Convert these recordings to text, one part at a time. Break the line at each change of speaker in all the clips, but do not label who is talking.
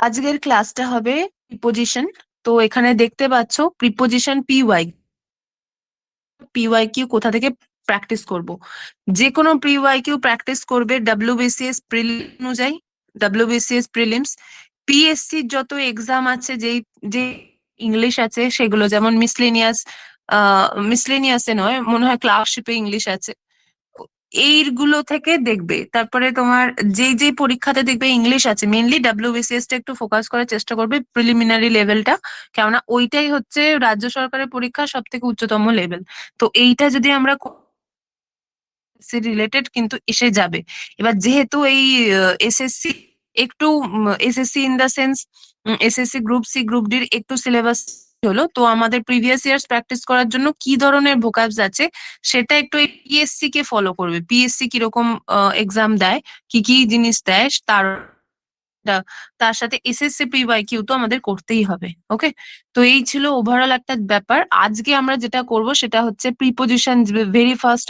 আজকের ক্লাসটা হবে প্রিপোজিশন। তো এখানে দেখতে পাচ্ছ প্রিপোজিশন পিওয়াই কিউ কোথা থেকে প্র্যাকটিস করব। যে কোনো পিওয়াই কিউ প্র্যাকটিস করবে ডাব্লিউবিসিএস প্রিলিম অনুযায়ী, ডাব্লিউবিসিএস প্রিলিমস, পিএসসি যত এক্সাম আছে, যেই যে ইংলিশ আছে সেগুলো, যেমন মিসলেনিয়াসে নয়, মনে হয় ক্লার্কশিপে ইংলিশ আছে, এইগুলো থেকে দেখবে। তারপরে তোমার যেই যেই পরীক্ষাতে দেখবে ইংলিশ আছে, মেনলি ডাব্লিউবিসিএস টা একটু ফোকাস করার চেষ্টা করবে, প্রিলিমিনারি লেভেলটা, কেননা ওইটাই হচ্ছে রাজ্য সরকারের পরীক্ষা সব থেকে উচ্চতম লেভেল। তো এইটা যদি আমরা রিলেটেড কিন্তু এসে যাবে। এবার যেহেতু এই এসএসসি একটু, SSC in the sense SSC group C group ডির একটু সিলেবাস হলো, তো আমাদের প্রিভিয়াস ইয়ার্স প্র্যাকটিস করার জন্য কি ধরনের ভোকাবস আছে সেটা একটু পিএসসি কে ফলো করবে। পিএসসি কিরকম এক্সাম দেয়, কি কি জিনিস দেয়, তার সাথে এসএসসি পিওয়াই কিউ তো আমাদের করতেই হবে। ওকে, তো এই ছিল ওভারঅল একটা ব্যাপার। আজকে আমরা যেটা করব সেটা হচ্ছে প্রিপোজিশন। ভেরি ফার্স্ট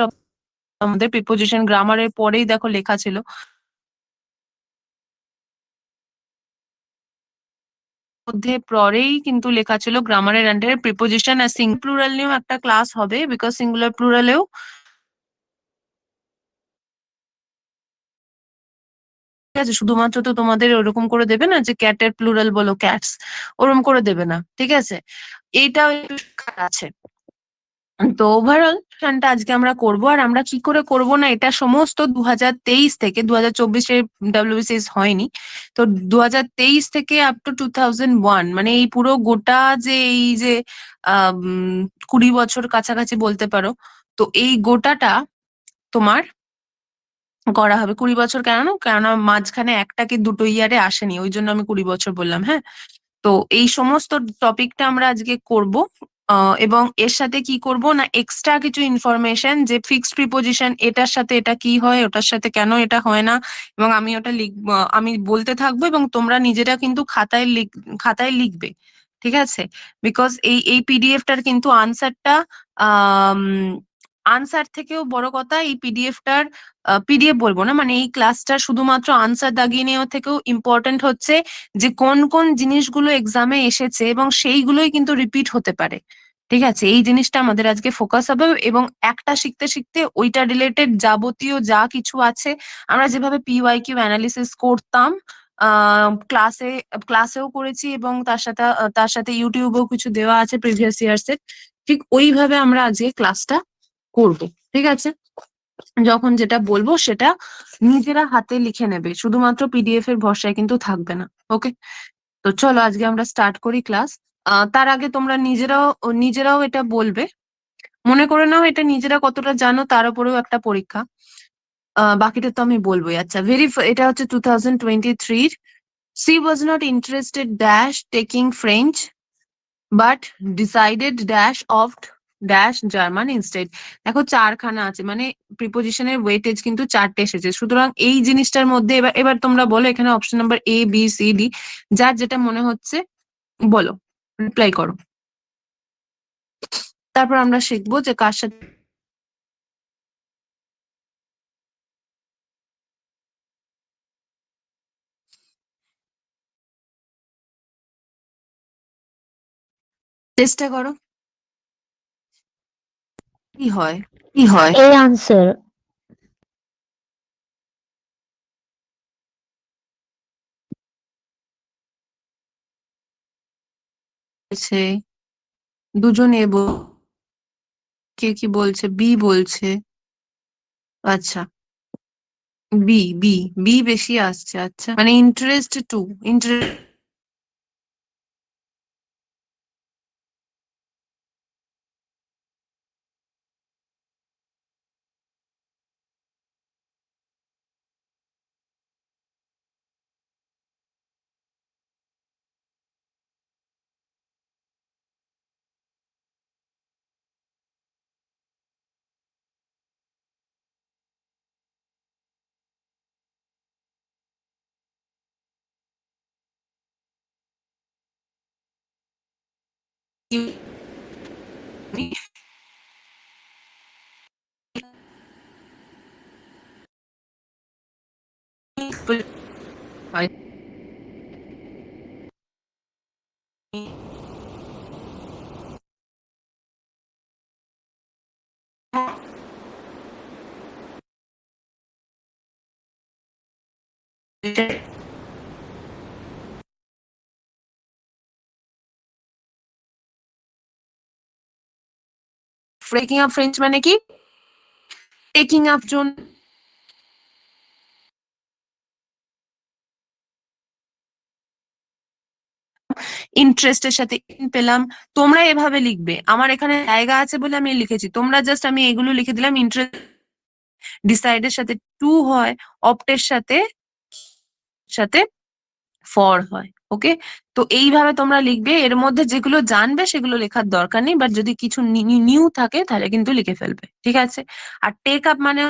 আমাদের প্রিপোজিশন, গ্রামারের পরেই দেখো লেখা ছিল, মধ্যে পরেই কিন্তু লেখা ছিল গ্রামারের আন্ডারে প্রিপোজিশন। আর সিঙ্গুলার প্লুরাল নিয়েও একটা ক্লাস হবে, বিকজ সিঙ্গুলার প্লুরালেও ঠিক আছে, শুধুমাত্র তো তোমাদের ওরকম করে দেবে না যে ক্যাটের প্লুরাল বলো ক্যাটস, ওরকম করে দেবে না, ঠিক আছে। এইটাও একটু শিক্ষার আছে। তো ওভারঅল টা আজকে আমরা করব। আর আমরা কি করে করব না, এটা সমস্ত 2023 থেকে, 2024-এ ডাব্লিউবিসিএস হয়নি, তো 2023 থেকে আপ টু 2001, মানে এই পুরো গোটা যে এই যে 20 বছর কাছাকাছি বলতে পারো, তো এই গোটাটা তোমার করা হবে। 20 বছর কেন, কেননা মাঝখানে একটা কি দুটো ইয়ারে আসেনি, ওই জন্য আমি 20 বছর বললাম। হ্যাঁ, তো এই সমস্ত টপিকটা আমরা আজকে করব। এবং এর সাথে কি করব না, এক্সট্রা কিছু ইনফরমেশন, যে ফিক্সড প্রিপোজিশন এটার সাথে এটা কি হয়, ওটার সাথে কেন এটা হয় না, এবং আমি ওটা লিখবো, আমি বলতে থাকবো এবং তোমরা নিজেরা কিন্তু খাতায় লিখবে, ঠিক আছে। বিকজ এই পিডিএফটার কিন্তু আনসারটা, আনসার থেকেও বড় কথা, এই পিডিএফটার, পিডিএফ বলবো না, মানে এই ক্লাসটা শুধুমাত্র আনসার দাগিয়ে নেওয়া থেকেও ইম্পর্টেন্ট হচ্ছে যে কোন কোন জিনিসগুলো এক্সামে এসেছে এবং সেইগুলোই কিন্তু রিপিট হতে পারে, ঠিক আছে। এই জিনিসটা আমাদের আজকে ফোকাস হবে, এবং একটা শিখতে শিখতে ওইটা রিলেটেড যাবতীয় যা কিছু আছে, আমরা যেভাবে পিওয়াই কিউ অ্যানালিসিস করতাম ক্লাসে, ক্লাসেও করেছি, এবং তার সাথে ইউটিউবেও কিছু দেওয়া আছে প্রিভিয়াস ইয়ার্স এর, ঠিক ওইভাবে আমরা আজকে ক্লাসটা করব, ঠিক আছে। যখন যেটা বলবো সেটা নিজেরা হাতে লিখে নেবে, শুধুমাত্র পিডিএফ এর ভরসায় কিন্তু থাকবে না। ওকে, তো চলো আজকে আমরা স্টার্ট করি ক্লাস। তার আগে তোমরা নিজেরাও এটা বলবে, মনে করে নাও এটা নিজেরা কতটা জানো তার উপরেও একটা পরীক্ষা। বাকিটা তো আমি বলবোই। আচ্ছা, এটা হচ্ছে 2023-র। She was not interested dash taking French but decided dash of dash German instead. দেখো চারখানা আছে, মানে প্রিপোজিশনের ওয়েটেজ কিন্তু চারটে এসেছে, সুতরাং এই জিনিসটার মধ্যে এবার এবার তোমরা বলো, এখানে option number A, B, C, D, যার যেটা মনে হচ্ছে বলো, রিপ্লাই করো। তারপর আমরা শিখবো যে কার সাথে চেষ্টা করো কি হয়।
A answer.
বলছে দুজন কে কি বলছে, বি বলছে। আচ্ছা, বি বি বি বেশি আসছে। আচ্ছা, মানে interest to, interest breaking up French মানে কি? Taking up zone. ইন্টারেস্টের সাথে ইন পেলাম। তোমরা এভাবে লিখবে, আমার এখানে জায়গা আছে বলে আমি লিখেছি, তোমরা জাস্ট আমি এগুলো লিখে দিলাম। ইন্টারেস্ট ডিসাইডের সাথে টু হয়, অপ্টের সাথে সাথে ফর হয়। ওকে, তো এইভাবে তোমরা লিখবে। এর মধ্যে যেগুলো জানবে সেগুলো লেখার দরকার নেই, বাট যদি কিছু নিউ থাকে তাহলে কিন্তু লিখে ফেলবে, ঠিক আছে? আর টেক আপ মানে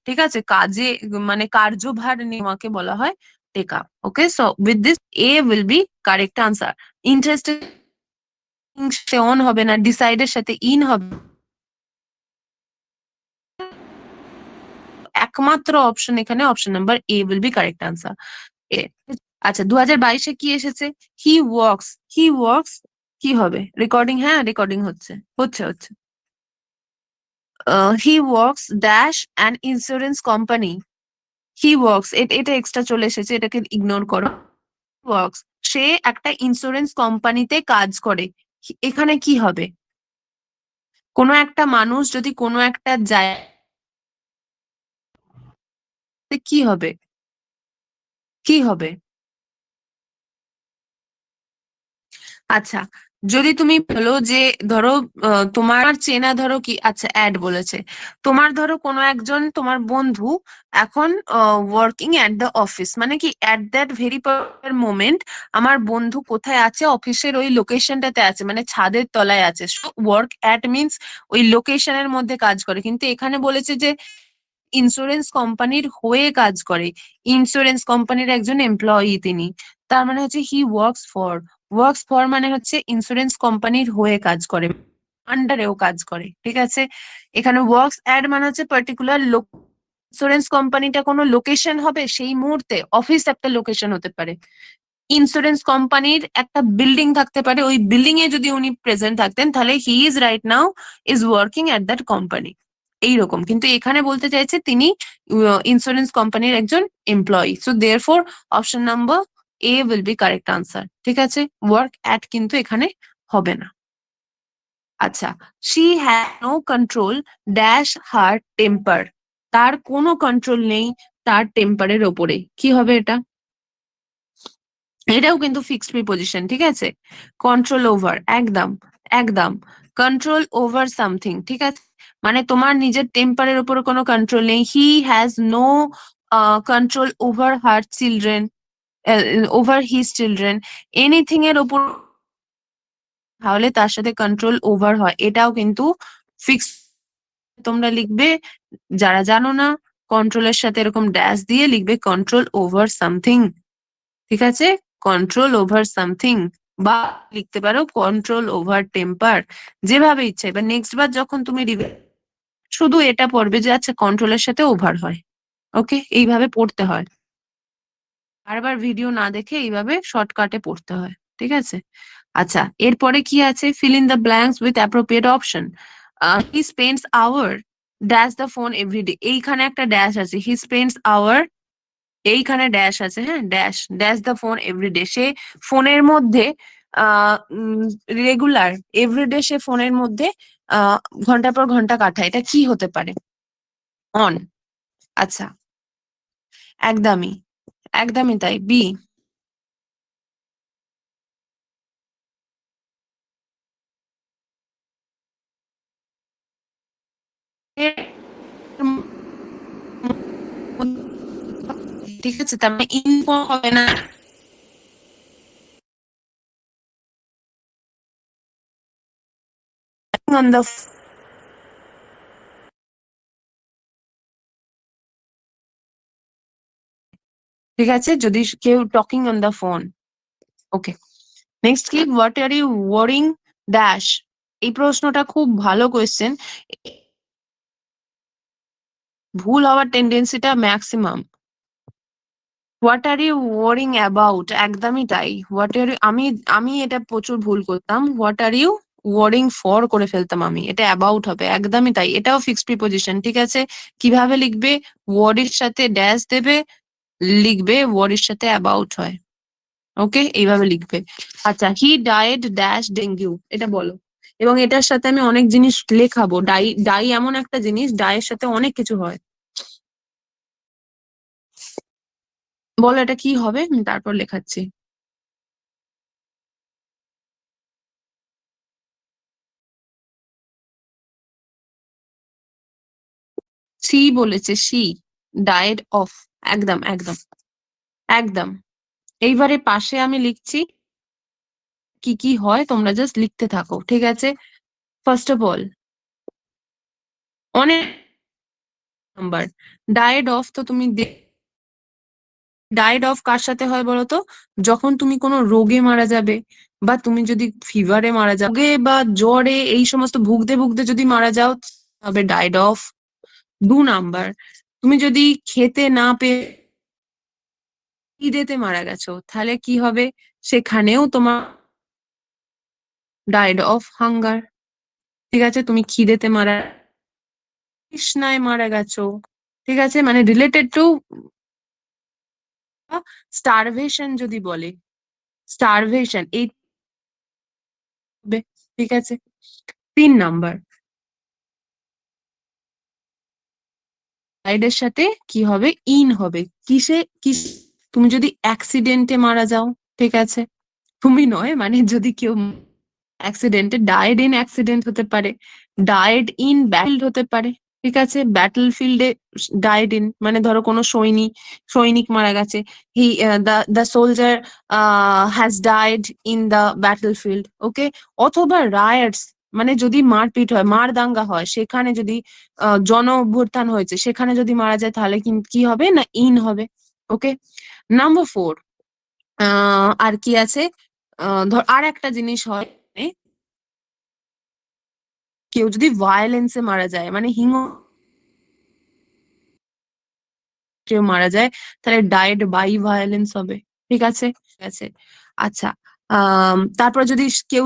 ঠিক আছে, কাজে মানে কার্যভার নেওয়াকে বলা হয় take up. Okay, so with this A will be correct answer. Interested সাথে অন হবে না, ডিসাইডের সাথে ইন হবে। একমাত্র অপশন এখানে option number A will be correct answer. এ আচ্ছা, 2022-এ কি এসেছে? He works. হি ওয়ার্কস কি হবে? রেকর্ডিং, হ্যাঁ রেকর্ডিং হচ্ছে হচ্ছে হচ্ছে। He works dash an insurance company. He works, এটা এক্সট্রা চলে এসেছে, এটাকে ইগনোর করো। ওয়ার্কস, সে একটা ইন্স্যুরেন্স কোম্পানিতে কাজ করে। এখানে কি হবে? কোনো একটা মানুষ যদি কোনো একটা জায়গায়, কি হবে? কি হবে? আচ্ছা, যদি তুমি বলো যে ধরো তোমার চেনা, ধরো কি, আচ্ছা অ্যাড বলেছে, তোমার ধরো কোনো একজন তোমার বন্ধু এখন ওয়ার্কিং অ্যাট দ্য অফিস, মানে কি অ্যাট দ্যাট ভেরি মোমেন্ট আমার বন্ধু কোথায় আছে? অফিসের ওই লোকেশনটাতে আছে, মানে ছাদের তলায় আছে। ওয়ার্ক অ্যাট মিনস ওই লোকেশনের মধ্যে কাজ করে, কিন্তু এখানে বলেছে যে ইন্স্যুরেন্স কোম্পানির হয়ে কাজ করে, ইন্স্যুরেন্স কোম্পানির একজন এমপ্লয়ি তিনি। তার মানে হচ্ছে he works for. Works for মানে হচ্ছে ইন্স্যুরেন্স কোম্পানির হয়ে কাজ করে, আন্ডারেও কাজ করে, ঠিক আছে? এখানে ওয়ার্কস অ্যাড মানে হচ্ছে পার্টিকুলার লোক। ইন্স্যুরেন্স কোম্পানিটা কোনো লোকেশন হবে সেই মুহূর্তে, অফিস একটা লোকেশন হতে পারে, ইন্স্যুরেন্স কোম্পানির একটা বিল্ডিং থাকতে পারে, ওই বিল্ডিং এ যদি উনি প্রেজেন্ট থাকতেন তাহলে he is right now is working at that company, এইরকম। কিন্তু এখানে বলতে চাইছে তিনি ইন্স্যুরেন্স কোম্পানির একজন employee. So therefore option number A will be correct answer, ঠিক আছে? ওয়ার্ক অ্যাট কিন্তু এখানে হবে না। আচ্ছা, she had no control dash her temper. তার কোনো কন্ট্রোল নেই তার টেম্পারের ওপরে। কি হবে এটা? এটাও কিন্তু ফিক্সড প্রিপোজিশন, ঠিক আছে? কন্ট্রোল ওভার, একদম একদম। কন্ট্রোল ওভার সামথিং, ঠিক আছে? মানে তোমার নিজের টেম্পারের উপরে কোনো কন্ট্রোল নেই। He has no control over her children, over his children, anything এর ওপর তাহলে তার সাথে কন্ট্রোল ওভার হয়, এটাও কিন্তু ফিক্স। তোমরা লিখবে, যারা জানো না, কন্ট্রোলের সাথে এরকম ড্যাশ দিয়ে লিখবে কন্ট্রোল ওভার সামথিং, ঠিক আছে? কন্ট্রোল ওভার সামথিং, বা লিখতে পারো কন্ট্রোল ওভার টেম্পার, যেভাবে ইচ্ছা। এবার নেক্সট বার যখন তুমি শুধু এটা পড়বে যে আচ্ছা কন্ট্রোলের সাথে ওভার হয়। ওকে, এইভাবে পড়তে হয়, বারবার ভিডিও না দেখে এইভাবে শর্টকাটে পড়তে হয়, ঠিক আছে? আচ্ছা, এরপরে কি আছে? Fill in the blanks with appropriate option. He spends hour dash the phone everyday. এইখানে একটা ড্যাশ আছে, হি স্পেন্ডস আওয়ার, এইখানে ড্যাশ আছে, হ্যাঁ dash, dash the phone everyday. সে ফোনের মধ্যে রেগুলার, এভরিডে সে ফোনের মধ্যে আহ ঘন্টার পর ঘন্টা কাটায়। এটা কি হতে পারে? অন। আচ্ছা, একদমই একদমই তাই, বি। ঠিক আছে, তার মানে ইনফর্ম হবে না। অন দ্য, ঠিক আছে, যদি কেউ talking on the phone. Okay, next কি? What are you wearing dash. এই প্রশ্নটা খুব ভালো কোয়েশ্চেন, ভুল হওয়ার টেন্ডেন্সিটা maximum. What are you wearing about, একদমই তাই। হোয়াট আর আমি আমি এটা প্রচুর ভুল করতাম, what are you worrying for করে ফেলতাম আমি, এটা অ্যাবাউট হবে, একদমই তাই, এটাও ফিক্সড প্রিপোজিশন। ঠিক আছে, কিভাবে লিখবে? ওয়ার্ডের সাথে ড্যাশ দেবে, লিখবে ওয়ার্ডের সাথে অ্যাবাউট হয়। ওকে, এইভাবে লিখবে। আচ্ছা, হি ডায়েড ড্যাশ ডেঙ্গু, এটা বলো। এবং এটার সাথে আমি অনেক জিনিস লেখাবো, ডাই ডাই এমন একটা জিনিস, ডায়ের সাথে অনেক কিছু হয়। বলো এটা কি হবে, আমি তারপর লেখাচ্ছি। সি বলেছে, সি ডায়েড অফ, একদম একদম একদম। এইবারে পাশে আমি লিখছি কি কি হয়, তোমরা জাস্ট লিখতে থাকো, ঠিক আছে? ফার্স্ট অফ অল, অনেক নাম্বার, ডায়েড অফ তো তুমি ডায়েড অফ কার সাথে হয় বলো তো? যখন তুমি কোনো রোগে মারা যাবে, বা তুমি যদি ফিভারে মারা যাও, রোগে বা জ্বরে এই সমস্ত ভুগতে ভুগতে যদি মারা যাও, হবে ডায়েড অফ। 2 নাম্বার, তুমি যদি খেতে না পেয়ে খিদেতে মারা গেছো, তাহলে কি হবে? সেখানেও তোমার ডায়েড অফ হাঙ্গার। ঠিক আছে, তুমি খিদেতে মারা, তৃষ্ণায় মারা গেছো। ঠিক আছে, মানে রিলেটেড টু স্টারভেশন যদি বলে, স্টারভেশন এই হবে। ঠিক আছে, 3 নাম্বার, ডায়েড এর সাথে কি হবে? ইন হবে। কিসে কিস তুমি যদি অ্যাক্সিডেন্টে মারা যাও, ঠিক আছে, তুমি নয়, মানে যদি কেউ অ্যাক্সিডেন্টে, ডায়েড ইন অ্যাক্সিডেন্ট হতে পারে, ডায়েড ইন ব্যাটল হতে পারে। ঠিক আছে, ব্যাটল ফিল্ডে ডায়েড ইন, মানে ধরো কোনো সৈনিক মারা গেছে, he the soldier has died in the battle field. Okay, অথবা রায়াটস, মানে যদি মারপিট হয়, মারদাঙ্গা হয়, সেখানে যদি জন অভ্যুত্থান হয়েছে, সেখানে যদি মারা যায়, তাহলে কি হবে না? ইন হবে। ওকে, নাম্বার 4, আর কি আছে? ধর আর একটা জিনিস হয়, কেউ যদি ভায়োলেন্সে মারা যায়, মানে কেউ মারা যায়, তাহলে ডায়েড বাই ভায়োলেন্স হবে। ঠিক আছে, ঠিক আছে। আচ্ছা, তারপর যদি কেউ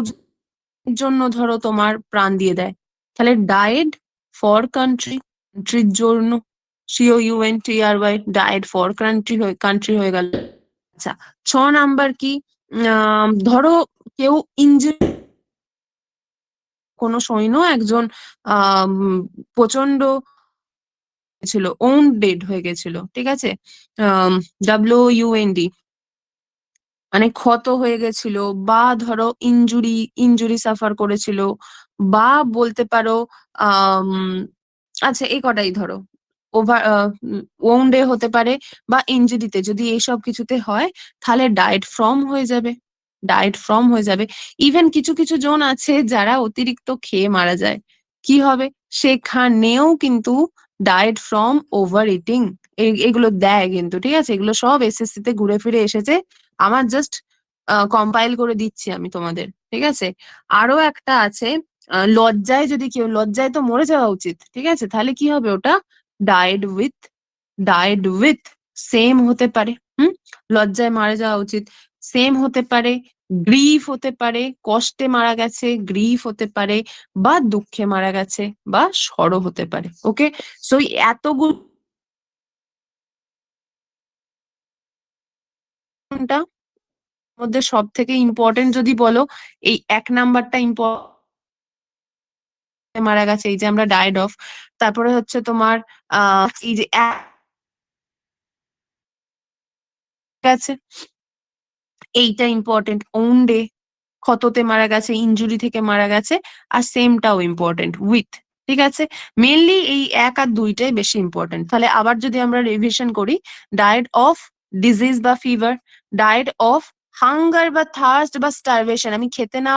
জন্য ধরো তোমার প্রাণ দিয়ে দেয়, তাহলে ডায়েড ফর কান্ট্রি, কান্ট্রির জন্য, COUNTRY, ডায়েড ফর কান্ট্রি হয়ে গেল। আচ্ছা, 6 নাম্বার কি? ধরো কেউ ইনজুরি, কোনো সৈন্য একজন প্রচন্ড ছিল, ওন ডেড হয়ে গেছিল, ঠিক আছে, WUND, মানে ক্ষত হয়ে গেছিল, বা ধরো ইনজুরি সাফার করেছিল, বা বলতে পারো আহ আচ্ছা এই কটাই ধরো, ওভার ওন্ডে হতে পারে, বা ইনজুরিতে, যদি এইসব কিছুতে হয়, তাহলে ডায়েট ফ্রম হয়ে যাবে, ডায়েট ফ্রম হয়ে যাবে। ইভেন কিছু কিছু জন আছে যারা অতিরিক্ত খেয়ে মারা যায়, কি হবে? সেখানেও কিন্তু ডায়েট ফ্রম ওভার ইটিং, এগুলো দেয় কিন্তু। ঠিক আছে, এগুলো সব SSC তে ঘুরে ফিরে এসেছে, আমার জাস্ট কম্পাইল করে দিচ্ছি আমি তোমাদের। ঠিক আছে, আরো একটা আছে, লজ্জায়, যদি কেউ লজ্জায় তো মরে যাওয়া উচিত, ঠিক আছে, তাহলে কি হবে? ওটা died with, died with same হতে পারে। হুম, লজ্জায় মারা যাওয়া উচিত, সেম হতে পারে, গ্রিফ হতে পারে, কষ্টে মারা গেছে, গ্রিফ হতে পারে, বা দুঃখে মারা গেছে, বা সরো হতে পারে। ওকে, সো এতগুলো মধ্যে সব থেকে ইম্পর্টেন্ট যদি বলো, এই 1 নাম্বারটা ইম্পর্টেন্ট, মারা গেছে, এই যে আমরা ডায়েড অফ। তারপরে হচ্ছে তোমার এই যে আছে, এইটা ইম্পর্টেন্ট, ওন ডে, ক্ষততে মারা গেছে, ইনজুরি থেকে মারা গেছে, আর সেমটাও ইম্পর্টেন্ট, উইথ। ঠিক আছে, মেনলি এই 1 আর 2টাই বেশি ইম্পর্টেন্ট। তাহলে আবার যদি আমরা রিভিশন করি, ডায়েট অফ ডিজিজ বা ফিভার, ডায়েট অফ হাঙ্গার বা থার্স্ট বা স্টারভেশন, আমি খেতে না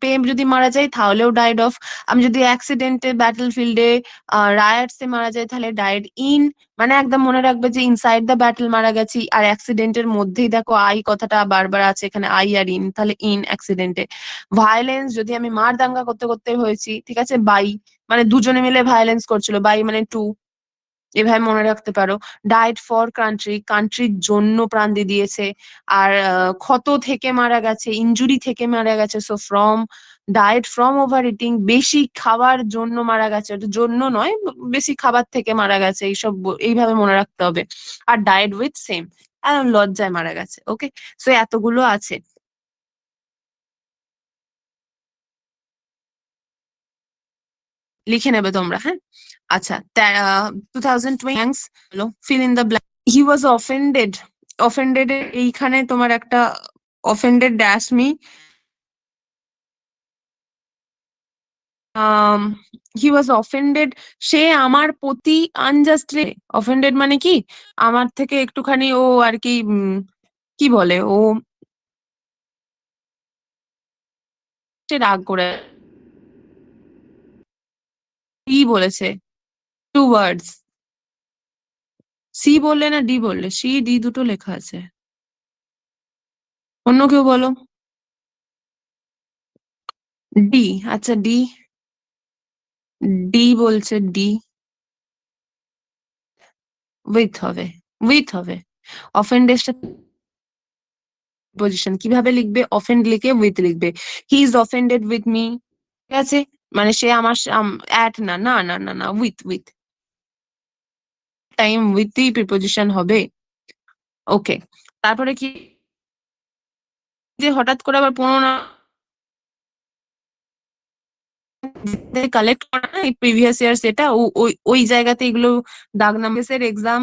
পেয়ে যদি মারা যাই, তাহলেও ডায়েট অফ। আমি যদি অ্যাক্সিডেন্টে, ব্যাটল ফিল্ডে, রায়াটসে মারা যাই, তাহলে ডায়েট ইন, মানে একদম মনে রাখবে যে ইনসাইড দ্য ব্যাটল মারা গেছি। আর অ্যাক্সিডেন্টের মধ্যেই দেখো আই কথাটা বারবার আছে এখানে, আই আর ইন, তাহলে ইন অ্যাক্সিডেন্টে। ভায়োলেন্স, যদি আমি মার দাঙ্গা করতে করতে হয়েছি, ঠিক আছে, বাই, মানে দুজনে মিলে ভায়োলেন্স করছিল, বাই মানে টু। এভাবে মনে রাখতে পারো। ডায়েট ফর কান্ট্রি, কান্ট্রির জন্য প্রাণ দিয়ে দিয়েছে। আর ক্ষত থেকে মারা গেছে, ইনজুরি থেকে মারা গেছে। So from, diet from over eating, বেশি খাবার জন্য মারা গেছে, ওটা জন্য নয়, বেশি খাবার থেকে মারা গেছে, এইসব এইভাবে মনে রাখতে হবে। আর ডায়েট উইথ সেম, লজ্জায় মারা গেছে। ওকে, সো এতগুলো আছে, লিখে নেবে তোমরা, হ্যাঁ। আচ্ছা, 2020 হলো, feel in the blank. He was offended, offended এইখানে তোমার একটা অফেন্ডেড ড্যাশ মি, হি ওয়াজ অফেন্ডেড, সে আমার প্রতি আনজাস্টলি, অফেন্ডেড মানে কি, আমার থেকে একটুখানি ও আর কি, কি বলে, ও সে রাগ করে, কি বলেছে, টু ওয়ার্ডস, সি বললে না ডি বললে, সি ডি দুটো লেখা আছে, অন্য কেউ বলো। ডি, আচ্ছা ডি, ডি বলছে, ডি উইথ হবে, উইথ হবে। অফেন্ডেডটা পজিশন কিভাবে লিখবে, অফেন্ড লিখে উইথ লিখবে। He is offended with me, ঠিক আছে, মানে সে আমার অ্যাট না, না না না না, উইথ উইথ, টাইম উইথই প্রিপোজিশন হবে। ওকে, তারপরে কি, যে হঠাৎ করে আবার পুরোনো কালেক্ট করা না, এই প্রিভিয়াস ইয়ার, সেটা ওই ওই জায়গাতে এগুলো দাগ নাম্বারের এক্সাম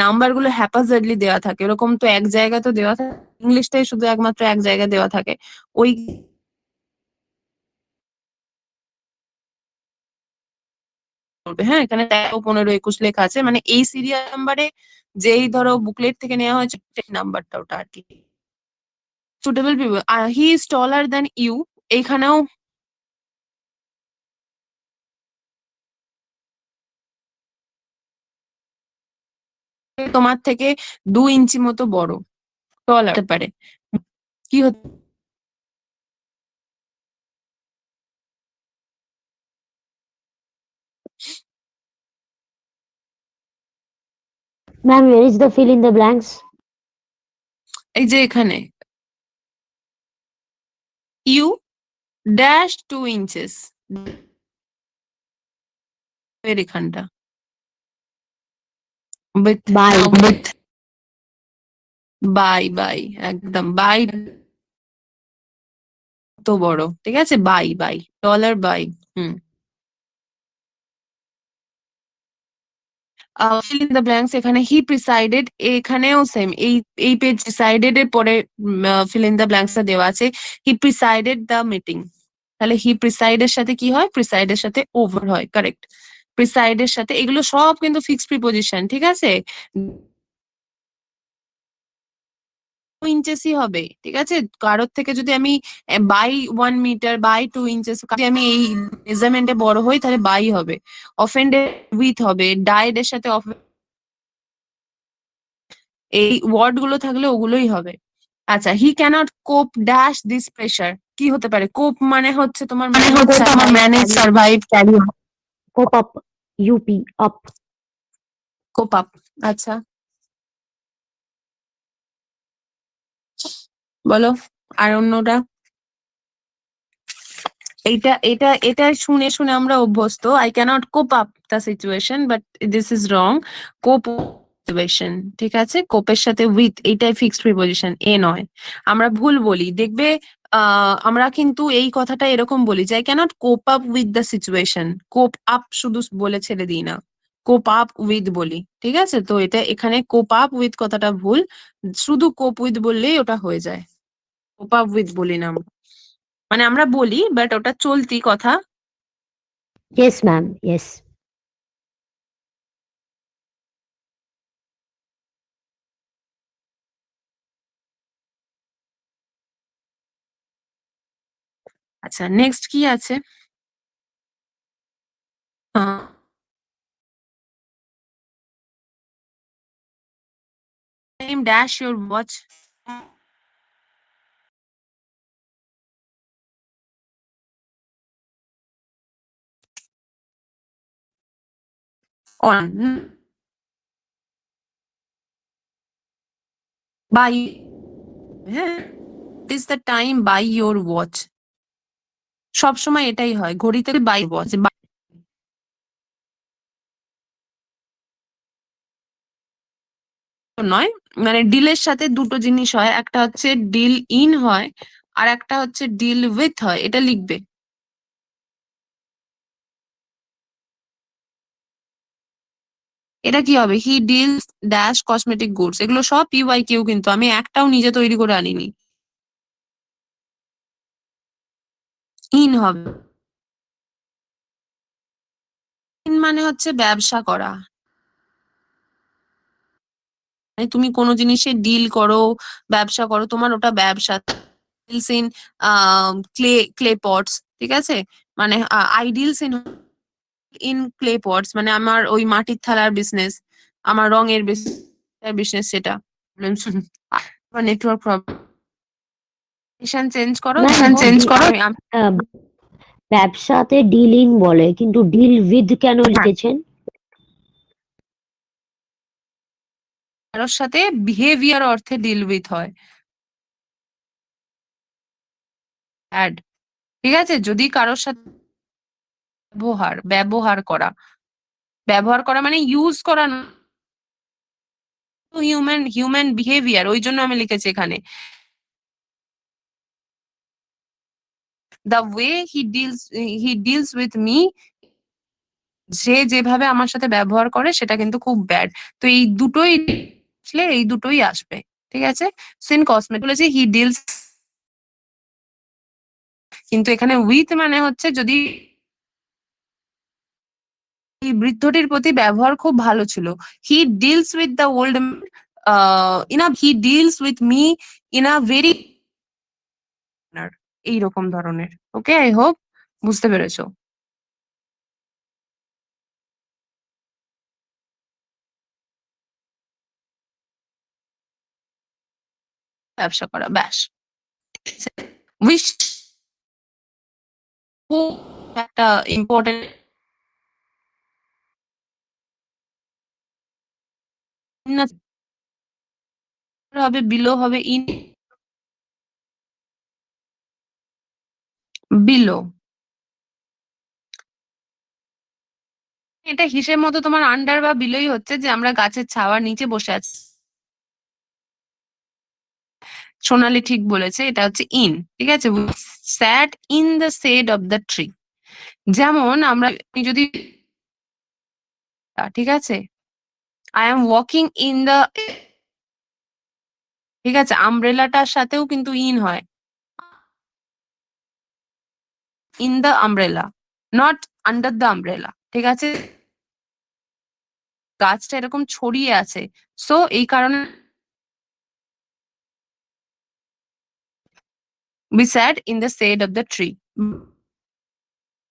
নাম্বার গুলো হ্যাপাজার্ডলি দেওয়া থাকে, এরকম তো এক জায়গা তো দেওয়া থাকে, ইংলিশটাই শুধু একমাত্র এক জায়গায় দেওয়া থাকে, ওই করবে, হ্যাঁ। এখানে 13, 15, 21 লেখা আছে, মানে এই সিরিয়াল নাম্বারে যেই ধরো বুকলেট থেকে নেওয়া হয়েছে সেই নাম্বারটা ওটা আর কি। Suitable people, he is taller than you, এইখানেও তোমার থেকে 2 ইঞ্চি মতো বড়, টলার হতে পারে, কি হতে,
Ma'am, where is the fill in the blanks?
এই যে এখানে ইউ ড্যাশ 2 ইঞ্চেস এর এখানটা, with,
By.
With, by by, একদম বাই, তো বড়, ঠিক আছে, by by, dollar by, hmm. Fill in the blanks, এখানে হি প্রিসাইডেড, এখানেও সেম, এই পেজ ডিসাইডেড এর পরে ফিল ইন দ্য ব্ল্যাঙ্কস দেওয়া আছে, হি প্রিসাইডেড দ্য মিটিং, তাহলে হি প্রিসাইড এর সাথে কি হয়, প্রিসাইড এর সাথে ওভার হয়, কারেক্ট। প্রিসাইড এর সাথে, এগুলো সব কিন্তু ফিক্সড প্রিপোজিশন, ঠিক আছে, 2 ইঞ্চেসই হবে, ঠিক আছে। কারোর থেকে যদি আমি বাই 1 মিটার, বাই 2 ইঞ্চেস, যদি আমি এই মেজারমেন্টে বড় হই তাহলে বাই হবে। অফেন্ডেড উইথ হবে, ডায়েড এর সাথে এই ওয়ার্ড গুলো থাকলে ওগুলোই হবে। আচ্ছা, হি ক্যানট কোপ ড্যাশ দিস প্রেশার, কি হতে পারে, কোপ মানে হচ্ছে তোমার ম্যানেজ, তোমার
Survive.
Manage,
Carry.
Survive, carry,
Cope up. UP. Up.
Cope up. আচ্ছা, বলো আর অন্যটা। এইটা এটা এটা শুনে শুনে আমরা অভ্যস্ত, I can't cope up the situation, but this is wrong. Cope situation, ঠিক আছে, কোপের সাথে উইথ, এইটাই ফিক্সড প্রিপোজিশন, এ নয়। আমরা ভুল বলি, দেখবে আমরা কিন্তু এই কথাটা এরকম বলি যে I can't cope up with the situation, cope up শুধু বলে ছেড়ে দিই না, কোপ আপ উইথ বলি, ঠিক আছে। তো এটা এখানে কোপ আপ উইথ কথাটা ভুল, শুধু কোপ উইথ বললেই ওটা হয়ে যায়, কোপ আপ উইথ বলি না আমরা, মানে আমরা বলি বাট ওটা চলতি কথা।
Yes, ma'am. Yes.
আচ্ছা, নেক্সট কি আছে, dash your watch, on by, হ্যাঁ, is the time by your watch, সবসময় এটাই হয়, ঘড়িতে বাই ওয়াচ নয়, মানে ডিলের সাথে দুটো জিনিস হয়, একটা হচ্ছে ডিল ইন হয় আর একটা হচ্ছে ডিল উইথ হয়, এটা লিখবে। এটা কি হবে, he deals dash cosmetic goods, এগুলো সব পিওয়াই কিউ, কিন্তু আমি একটাও নিজে তৈরি করে আনিনি। ইন হবে, ইন মানে হচ্ছে ব্যবসা করা, মানে তুমি কোনো জিনিসে ডিল করো, ব্যবসা করো, তোমার ওটা ব্যবসা। Deals in clay clay pots, ঠিক আছে, মানে I deals in in clay pots, মানে আমার ওই মাটির থালার বিজনেস, আমার রঙের বিজনেস সেটা। নেটওয়ার্ক প্রবলেম, চেঞ্জ করো,
ম্যাম
চেঞ্জ করো।
ব্যবসাতে ডিল ইন বলে, কিন্তু ডিল উইথ কেন লিখেছেন?
কারোর সাথে বিহেভিয়ার অর্থে ডিল উইথ হয়, অ্যাড, ঠিক আছে, যদি কারোর সাথে ব্যবহার, ব্যবহার করা, ব্যবহার করা মানে ইউজ করা, হিউম্যান হিউম্যান বিহেভিয়ার, ওই জন্য আমি লিখেছি এখানে the way he deals with me, সে যেভাবে আমার সাথে ব্যবহার করে সেটা কিন্তু খুব ব্যাড। তো এই দুটোই আসলে, এই দুটোই আসবে, ঠিক আছে। সিন কসমেটিক বলেছে হি ডিলস, কিন্তু এখানে উইথ মানে হচ্ছে যদি এই বৃদ্ধটির প্রতি ব্যবহার খুব ভালো ছিল, হি deals with the old in a, he deals with me in a very, এইরকম ধরনের। ওকে, আই হোপ বুঝতে পেরেছো। ব্যবসা করা, ব্যাস। উইশ একটা ইম্পর্টেন্ট হবে, বিলো হবে, ইন বিলো, এটা হিসেব মতো তোমার আন্ডার বা বিলোই হচ্ছে, যে আমরা গাছের ছাওয়ার নিচে বসে আছি। সোনালি ঠিক বলেছে, এটা হচ্ছে ইন, ঠিক আছে, sat in the shade of the tree, যেমন আমরা যদি, ঠিক আছে, I am walking in the, ঠিক আছে, আমব্রেলাটার সাথেও কিন্তু ইন হয়, in the umbrella, not under the umbrella, ঠিক আছে, গাছটা এরকম ছড়িয়ে আছে, সো এই কারণে we sat in the shade of the tree,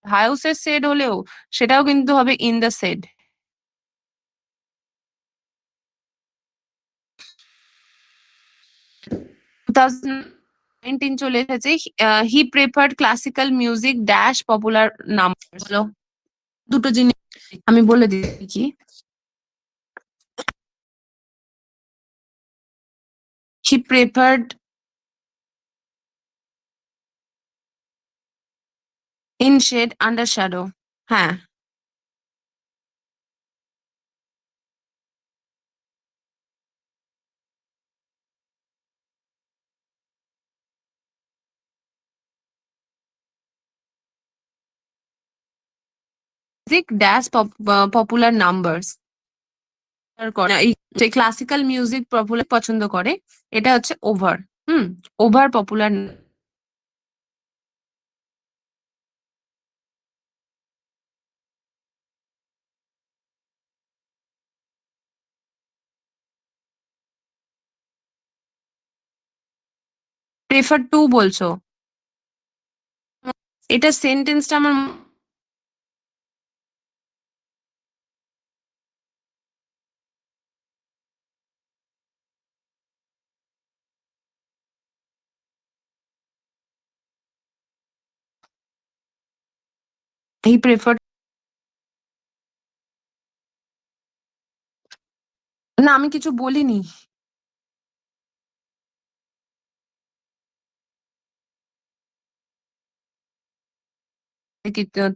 হাউসের শেড হলেও সেটাও কিন্তু হবে ইন দ্য শেড। 2019 চলে এসেছে, he preferred classical music dash popular নাম, বলো দুটো জিনিস আমি বলে দিই কি, he preferred in shade under shadow, হ্যাঁ, মিউজিক ড্যাশ পপুলার নাম্বারস, যে ক্লাসিক্যাল মিউজিক পপুলার পছন্দ করে, এটা হচ্ছে over, over popular, prefer to বলছো, এটা সেন্টেন্সটা আমার হি প্রেফার না, আমি কিছু বলিনি।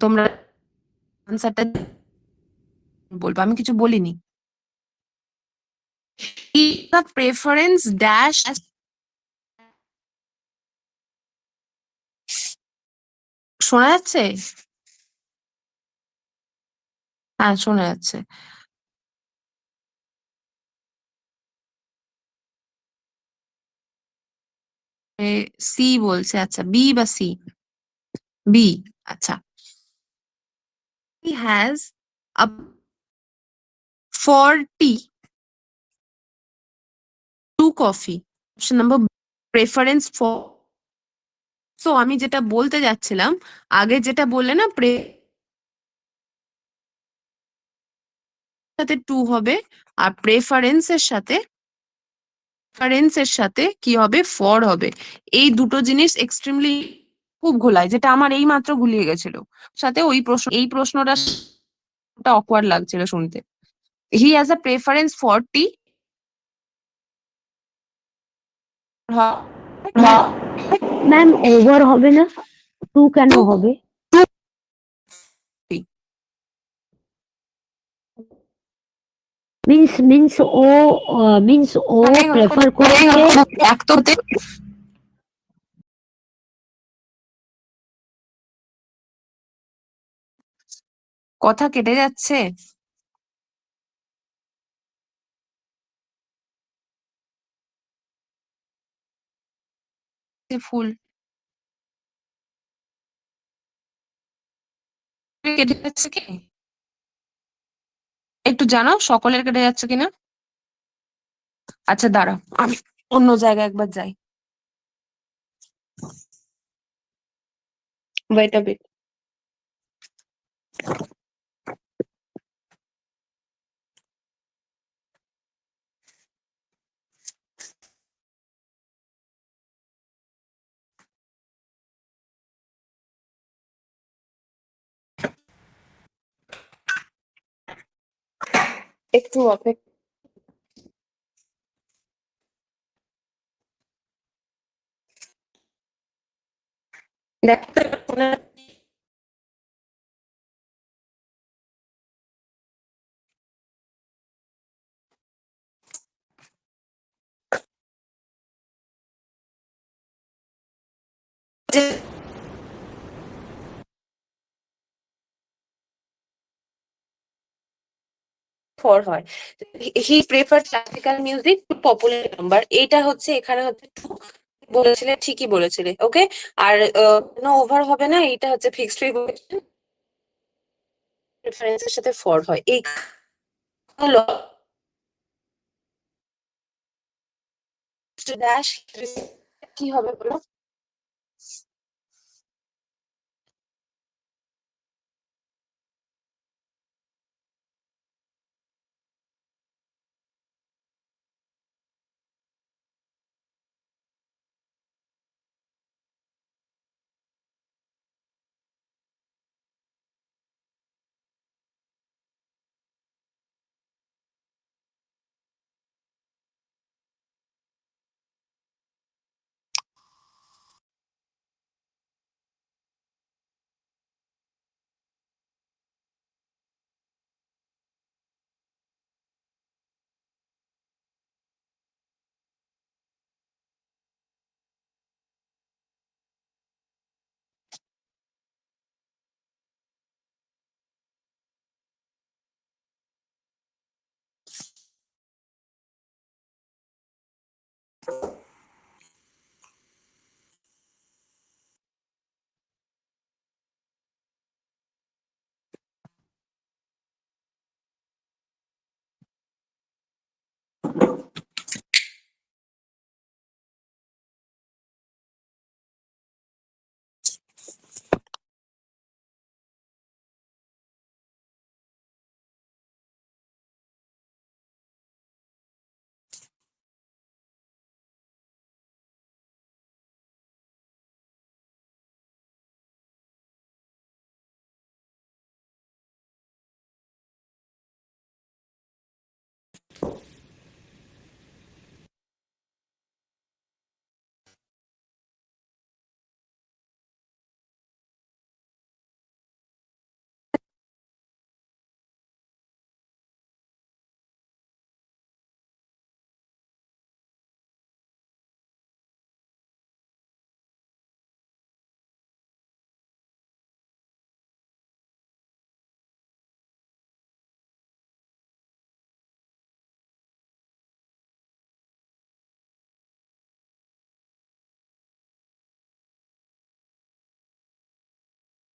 তোমরা আনসারটা বলবো, আমি কিছু বলিনি। দ্য প্রেফারেন্স ড্যাশ, শোনা যাচ্ছে? হ্যাঁ, শোনা যাচ্ছে। সি বলছে, আচ্ছা বি বা সি? বি। আচ্ছা, he has a for T 2 coffee. Option number preference for. So আমি যেটা বলতে যাচ্ছিলাম, আগে যেটা বললে না, সাথে 2 হবে, আর প্রেফারেন্সের সাথে কি হবে, ফর হবে। এই দুটো জিনিস এক্সট্রিমলি খুব ঘোলায়, যেটা আমার এই মাত্র গুলিয়ে গেছিল। সাথে ওই প্রশ্ন, এই প্রশ্নটা অকওয়ার্ড লাগছিল শুনতে। He has a preference for T.
Ma'am over হবে না, 2 কেন হবে? মিন্স ও প্রেফার করেছে।
এক তো কথা কেটে যাচ্ছে। ফুল কেটে যাচ্ছে কি? একটু জানাও সকলের কেটে যাচ্ছে কিনা। আচ্ছা দাঁড়াও, আমি অন্য জায়গায় একবার যাই। Wait a bit. একটু অপেক্ষা। দেখতে ফর হয়। He prefer classical music to popular number, এটা হচ্ছে এখানে হচ্ছে টু বলেছিলে, ঠিকই বলেছিলে। ওকে, আর কোনো ওভার হবে না, এটা হচ্ছে ফিক্সড প্রেফারেন্সের সাথে ফর হয়। এই হলো ড্যাশ, কি হবে বলো?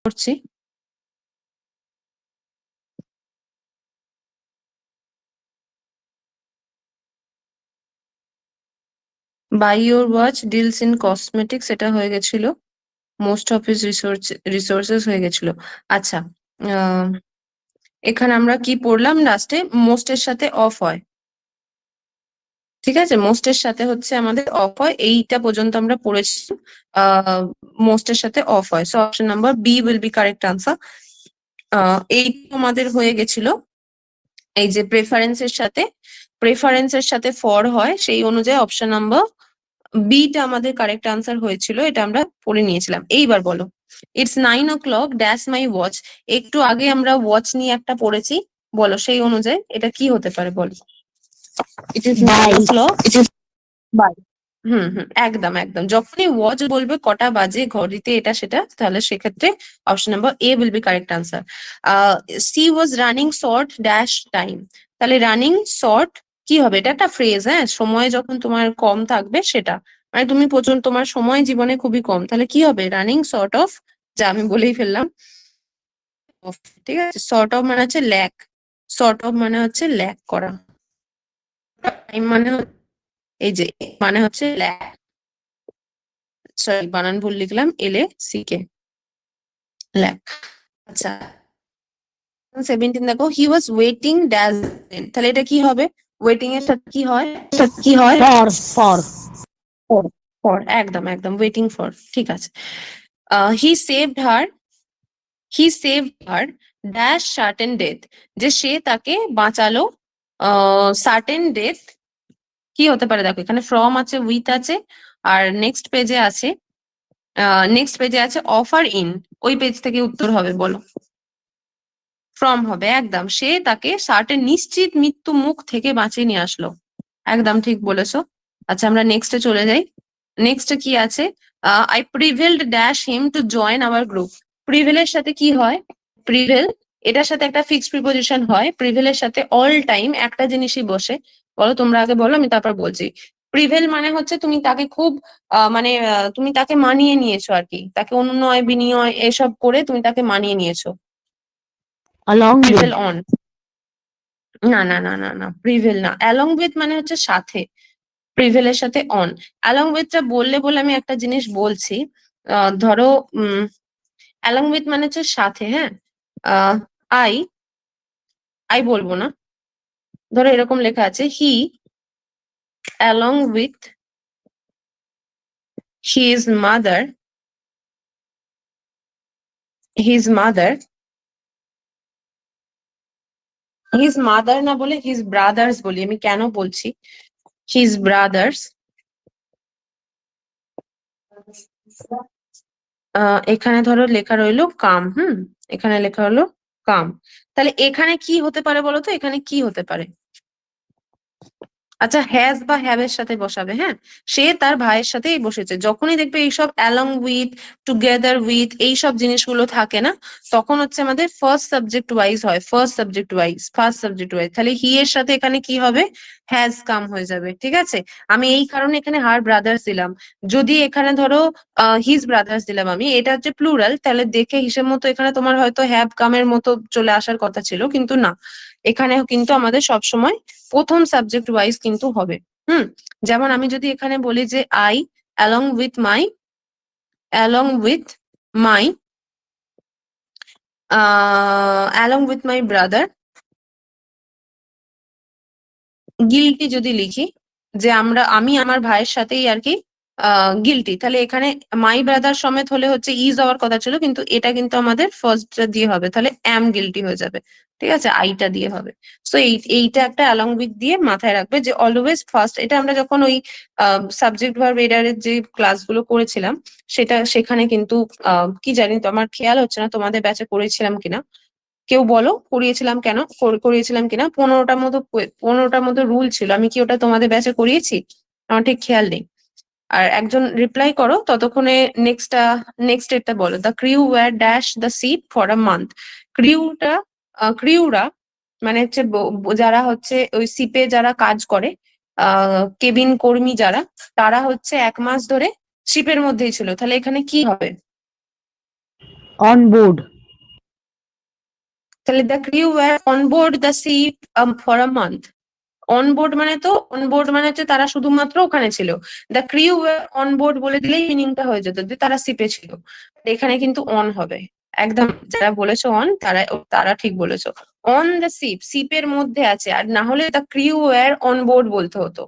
করছি। By your watch deals in cosmetics, এটা হয়ে গেছিল। মোস্ট অফ হিজ রিসোর্সেস হয়ে গেছিল। আচ্ছা, এখানে আমরা কি পড়লাম লাস্টে? মোস্টের সাথে অফ হয়, ঠিক আছে? মোস্টের সাথে হচ্ছে আমাদের অফ হয়, এইটা পর্যন্ত আমরা পড়েছি। মোস্টের সাথে অফ হয়, so option number B will be correct answer. এই আমাদের হয়ে গেছিল। এই যে প্রেফারেন্সের সাথে ফর হয়, সেই অনুযায়ী অপশন নাম্বার বিটা আমাদের কারেক্ট আনসার হয়েছিল, এটা আমরা পড়ে নিয়েছিলাম। এইবার বলো, it's 9 o'clock dash my watch. একটু আগে আমরা ওয়াচ নিয়ে একটা পড়েছি, বলো সেই অনুযায়ী এটা কি হতে পারে, বলো। It is 9 o'clock, it is by. একদম একদম, যখনই ওয়াচ বলবে কটা বাজে ঘড়িতে এটা সেটা, তাহলে সেক্ষেত্রে option number A will be correct answer. C was running short dash time, তাহলে রানিং শর্ট কি হবে? এটা একটা ফ্রেজ, হ্যাঁ, সময় যখন তোমার কম থাকবে সেটা, মানে তুমি প্রচন্ড, তোমার সময় জীবনে খুবই কম, তাহলে কি হবে? রানিং শর্ট অফ, যা আমি বলেই ফেললাম, ঠিক আছে? শর্ট অফ মানে হচ্ছে ল্যাক, শর্ট অফ মানে হচ্ছে ল্যাক করা, টাইম মানে এই যে মানে হচ্ছে ল্যাক, সরি বানান ভুল লিখলাম, LACK, ল্যাক। আচ্ছা, 17 দেখো, হি ওয়াজ ওয়েটিং ড্যাশ, তাহলে এটা কি হবে? ওয়েটিং এর সাথে কি হয়? কি হয়?
ফর
ফর, ফর, একদম একদম, ওয়েটিং ফর, ঠিক আছে। হি সেভড হার, হি সেভড হার ড্যাশ সার্টেন ডেথ, যে সে তাকে বাঁচালো সার্টেন ডেথ, কি হতে পারে? দেখো এখানে ফ্রম আছে, উইথ আছে, আর নেক্সট পেজে আছে অফার ইন, ওই পেজ থেকে উত্তর হবে, বলো। ফ্রম হবে, একদম, সে তাকে সার্টেন নিশ্চিত মৃত্যু মুখ থেকে বাঁচিয়ে নিয়ে আসলো, একদম ঠিক বলেছো। আচ্ছা, আমরা নেক্সটে চলে যাই। নেক্সটে কি আছে? I prevailed dash him to join our group. প্রিভেলের সাথে কি হয়? প্রিভেল, এটার সাথে একটা ফিক্সড প্রিপোজিশন হয়, প্রিভেলের সাথে অল টাইম একটা জিনিসই বসে। বলো, তোমরা আগে বলো, আমি তারপর বলছি। প্রিভেল মানে হচ্ছে তুমি তাকে খুব মানে তুমি তাকে মানিয়ে নিয়েছো আর কি, তাকে অনুনয় বিনিময় এসব করে তুমি তাকে মানিয়ে নিয়েছো।
along
প্রিভেল
with
অন, না না না না না, প্রিভেল না। অ্যালং উইথ মানে হচ্ছে সাথে, প্রিভেলের সাথে অন। অ্যালং উইথটা বললে বলে আমি একটা জিনিস বলছি, ধরো অ্যালং উইথ মানে হচ্ছে সাথে, হ্যাঁ। আহ আই আই বলবো না, ধরো এরকম লেখা আছে, he along with his mother, his mother, his mother না বলে হিজ ব্রাদার্স বলি, আমি কেন বলছি হিজ ব্রাদার্স? এখানে ধরো লেখা রইলো কাম, এখানে লেখা হলো কাম, তাহলে এখানে কি হতে পারে বলো তো? এখানে কি হতে পারে? আচ্ছা, হ্যাজ বা হ্যাভ এর সাথে বসাবে, হ্যাঁ। সে তার ভাইয়ের সাথেই বসেছে, যখনই দেখবে এইসব অ্যালং উইথ, টুগেদার উইথ, এইসব জিনিসগুলো থাকে না, তখন হচ্ছে আমাদের ফার্স্ট সাবজেক্ট ওয়াইজ হয়, ফার্স্ট সাবজেক্ট ওয়াইজ, তাহলে হি এর সাথে এখানে কি হবে? হ্যাজ কাম হয়ে যাবে, ঠিক আছে? আমি এই কারণে এখানে হার ব্রাদার্স দিলাম। যদি এখানে ধরো হিজ ব্রাদার্স দিলাম আমি, এটা হচ্ছে প্লুরাল, তাহলে দেখে হিসেব মতো এখানে তোমার হয়তো হ্যাভ কামের মতো চলে আসার কথা ছিল, কিন্তু না, এখানেও কিন্তু আমাদের সবসময় প্রথম সাবজেক্ট ওয়াইজ কিন্তু হবে। হুম, যেমন আমি যদি এখানে বলি যে I along with my, along with my along with my brother guilty, যদি লিখি যে আমি আমার ভাইয়ের সাথেই আর কি গিলটি, তাহলে এখানে মাই ব্রাদার সমেত হলে হচ্ছে ইজ হওয়ার কথা ছিল, কিন্তু এটা কিন্তু আমাদের ফার্স্ট দিয়ে হবে, তাহলে অ্যাম গিলটি হয়ে যাবে, ঠিক আছে? আইটা দিয়ে হবে। সো এইটা একটা অ্যালং উইথ দিয়ে মাথায় রাখবে যে অলওয়েজ ফার্স্ট, এটা আমরা যখন ওই সাবজেক্ট ভার্ব এডারের যে ক্লাসগুলো করেছিলাম, সেখানে কিন্তু কি জানি তো, আমার খেয়াল হচ্ছে না তোমাদের ব্যাচে করেছিলাম কিনা, কেউ বলো করিয়েছিলাম কেন, করিয়েছিলাম কিনা। 15টার মতো রুল ছিল, আমি কি ওটা তোমাদের ব্যাচে করিয়েছি? আমার ঠিক খেয়াল নেই। আর একজন রিপ্লাই করো ততক্ষণে। নেক্সট এটা বলো, the crew were dash the ship for a month. ক্রিউটা, ক্রিউরা মানে হচ্ছে যারা হচ্ছে ওই সিপে যারা কাজ করে, কেবিন কর্মী যারা, তারা হচ্ছে 1 মাস ধরে শিপের মধ্যেই ছিল, তাহলে এখানে কি হবে?
on board.
তাহলে the crew were on board the ship for a month. Onboard মানে তো অনবোর্ড মানে হচ্ছে তারা শুধুমাত্র ওখানে ছিল। দ্য ক্রিউ ওয়্যার অনবোর্ড বলে দিলেই মিনিংটা হয়ে যেত যে তারা শিপে ছিল। এখানে কিন্তু অন হবে, একদম যারা বলেছো অন তারা তারা ঠিক বলেছো। অন দ্য শিপ, শিপের মধ্যে আছে, আর না হলে দ্য ক্রিউ ওয়্যার অনবোর্ড বলতে হতো।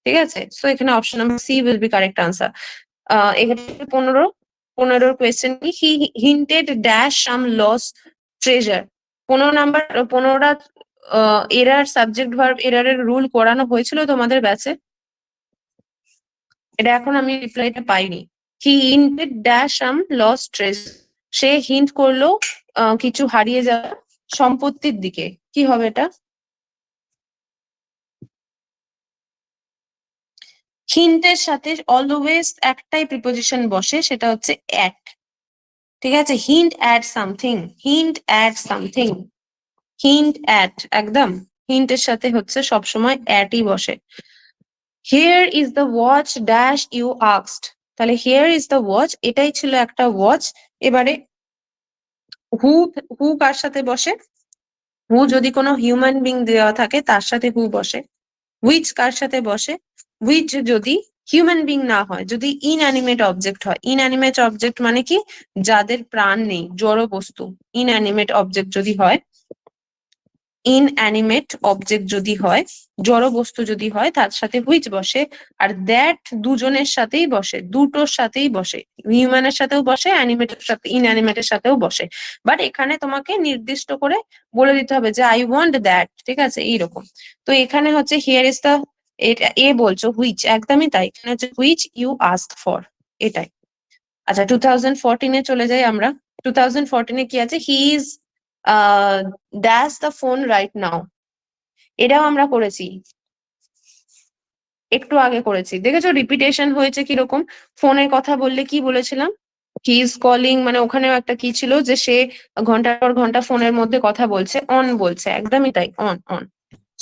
ঠিক আছে, সো এখানে option number C will be correct answer. এখানে 15 কোয়েশ্চেন কি, he hinted dash some lost treasure. 15 number 15টা এরার সাবজেক্ট ভার্ব এরারের রুল করানো হয়েছিল তোমাদের ব্যাচে? এটা এখন আমি রিপ্লাইটা পাইনি। He hinted dash some lost treasure, সে হিন্ট করলো কিছু হারিয়ে যাওয়া সম্পত্তির দিকে। কি হবে এটা? হিন্টের সাথে অলওয়েজ একটাই প্রিপোজিশন বসে, সেটা হচ্ছে অ্যাট। ঠিক আছে, hint at something, hint at something, hint at, একদম হিন্টের সাথে হচ্ছে সবসময় অ্যাটই বসে। Here is the watch dash you asked, তাহলে হিয়ার ইজ দ্য ওয়াচ, এটাই ছিল একটা ওয়াচ। এবারে হু, হু কার সাথে বসে? হু যদি কোনো হিউম্যান বিং দেওয়া থাকে তার সাথে হু বসে। হুইচ কার সাথে বসে? হুইচ যদি হিউম্যান বিং না হয়, যদি ইনঅ্যানিমেট অবজেক্ট হয়। ইনঅ্যানিমেট অবজেক্ট মানে কি? যাদের প্রাণ নেই, জড় বস্তু। ইনঅ্যানিমেট অবজেক্ট যদি হয়, ইনঅ্যানিমেট অবজেক্ট যদি হয়, জড় বস্তু যদি হয়, তার সাথে হুইচ বসে। আর দ্যাট দুজনের সাথেই বসে, দুটোর সাথেই বসে, হিউম্যানের সাথেও বসে, অ্যানিমেটের সাথে, ইনঅ্যানিমেটের সাথেও বসে। বাট এখানে তোমাকে নির্দিষ্ট করে বলে দিতে হবে যে আই ওয়ান্ট দ্যাট, ঠিক আছে, এইরকম। তো এখানে হচ্ছে হিয়ার ইজ দ্য, এটা এ বলছো হুইচ, একদমই তাই, এখানে হচ্ছে হুইচ ইউ আস্ক ফর, এটাই। আচ্ছা 2014-এ চলে যাই আমরা। 2014-এ কি আছে? He is dash the phone right now. এটাও আমরা করেছি, একটু আগে করেছি, দেখেছো রিপিটেশন হয়েছে কিরকম। ফোনের কথা বললে কি বলেছিলাম? হি ইজ কলিং, মানে ওখানেও একটা কি ছিল যে সে ঘন্টার পর ঘন্টা ফোনের মধ্যে কথা বলছে, অন বলছে, একদমই তাই, on on.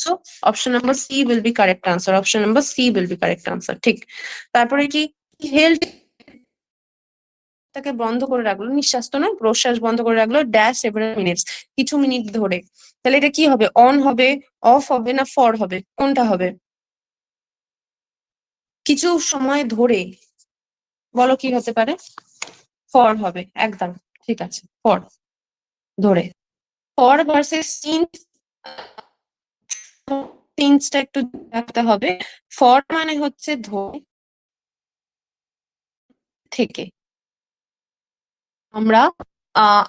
So option number C will be correct answer, option number C will be correct answer, ঠিক। তারপরে কি, হেল্থ তাকে বন্ধ করে রাখলো, নিঃশ্বাস তো নয়, প্রশ্বাস বন্ধ করে রাখলো, ড্যাশ সেভারাল মিনিটস, কিছু মিনিট ধরে। তাহলে এটা কি হবে? অন হবে, অফ হবে, না ফর হবে? কোনটা হবে? কিছু সময় ধরে, বলো কি হতে পারে? ফর হবে, একদম ঠিক আছে, ফর, ধরে। ফর ভার্সেস সিন্স, সিন্সটা একটু রাখতে হবে। ফর মানে হচ্ছে ধরে, থেকে। আমরা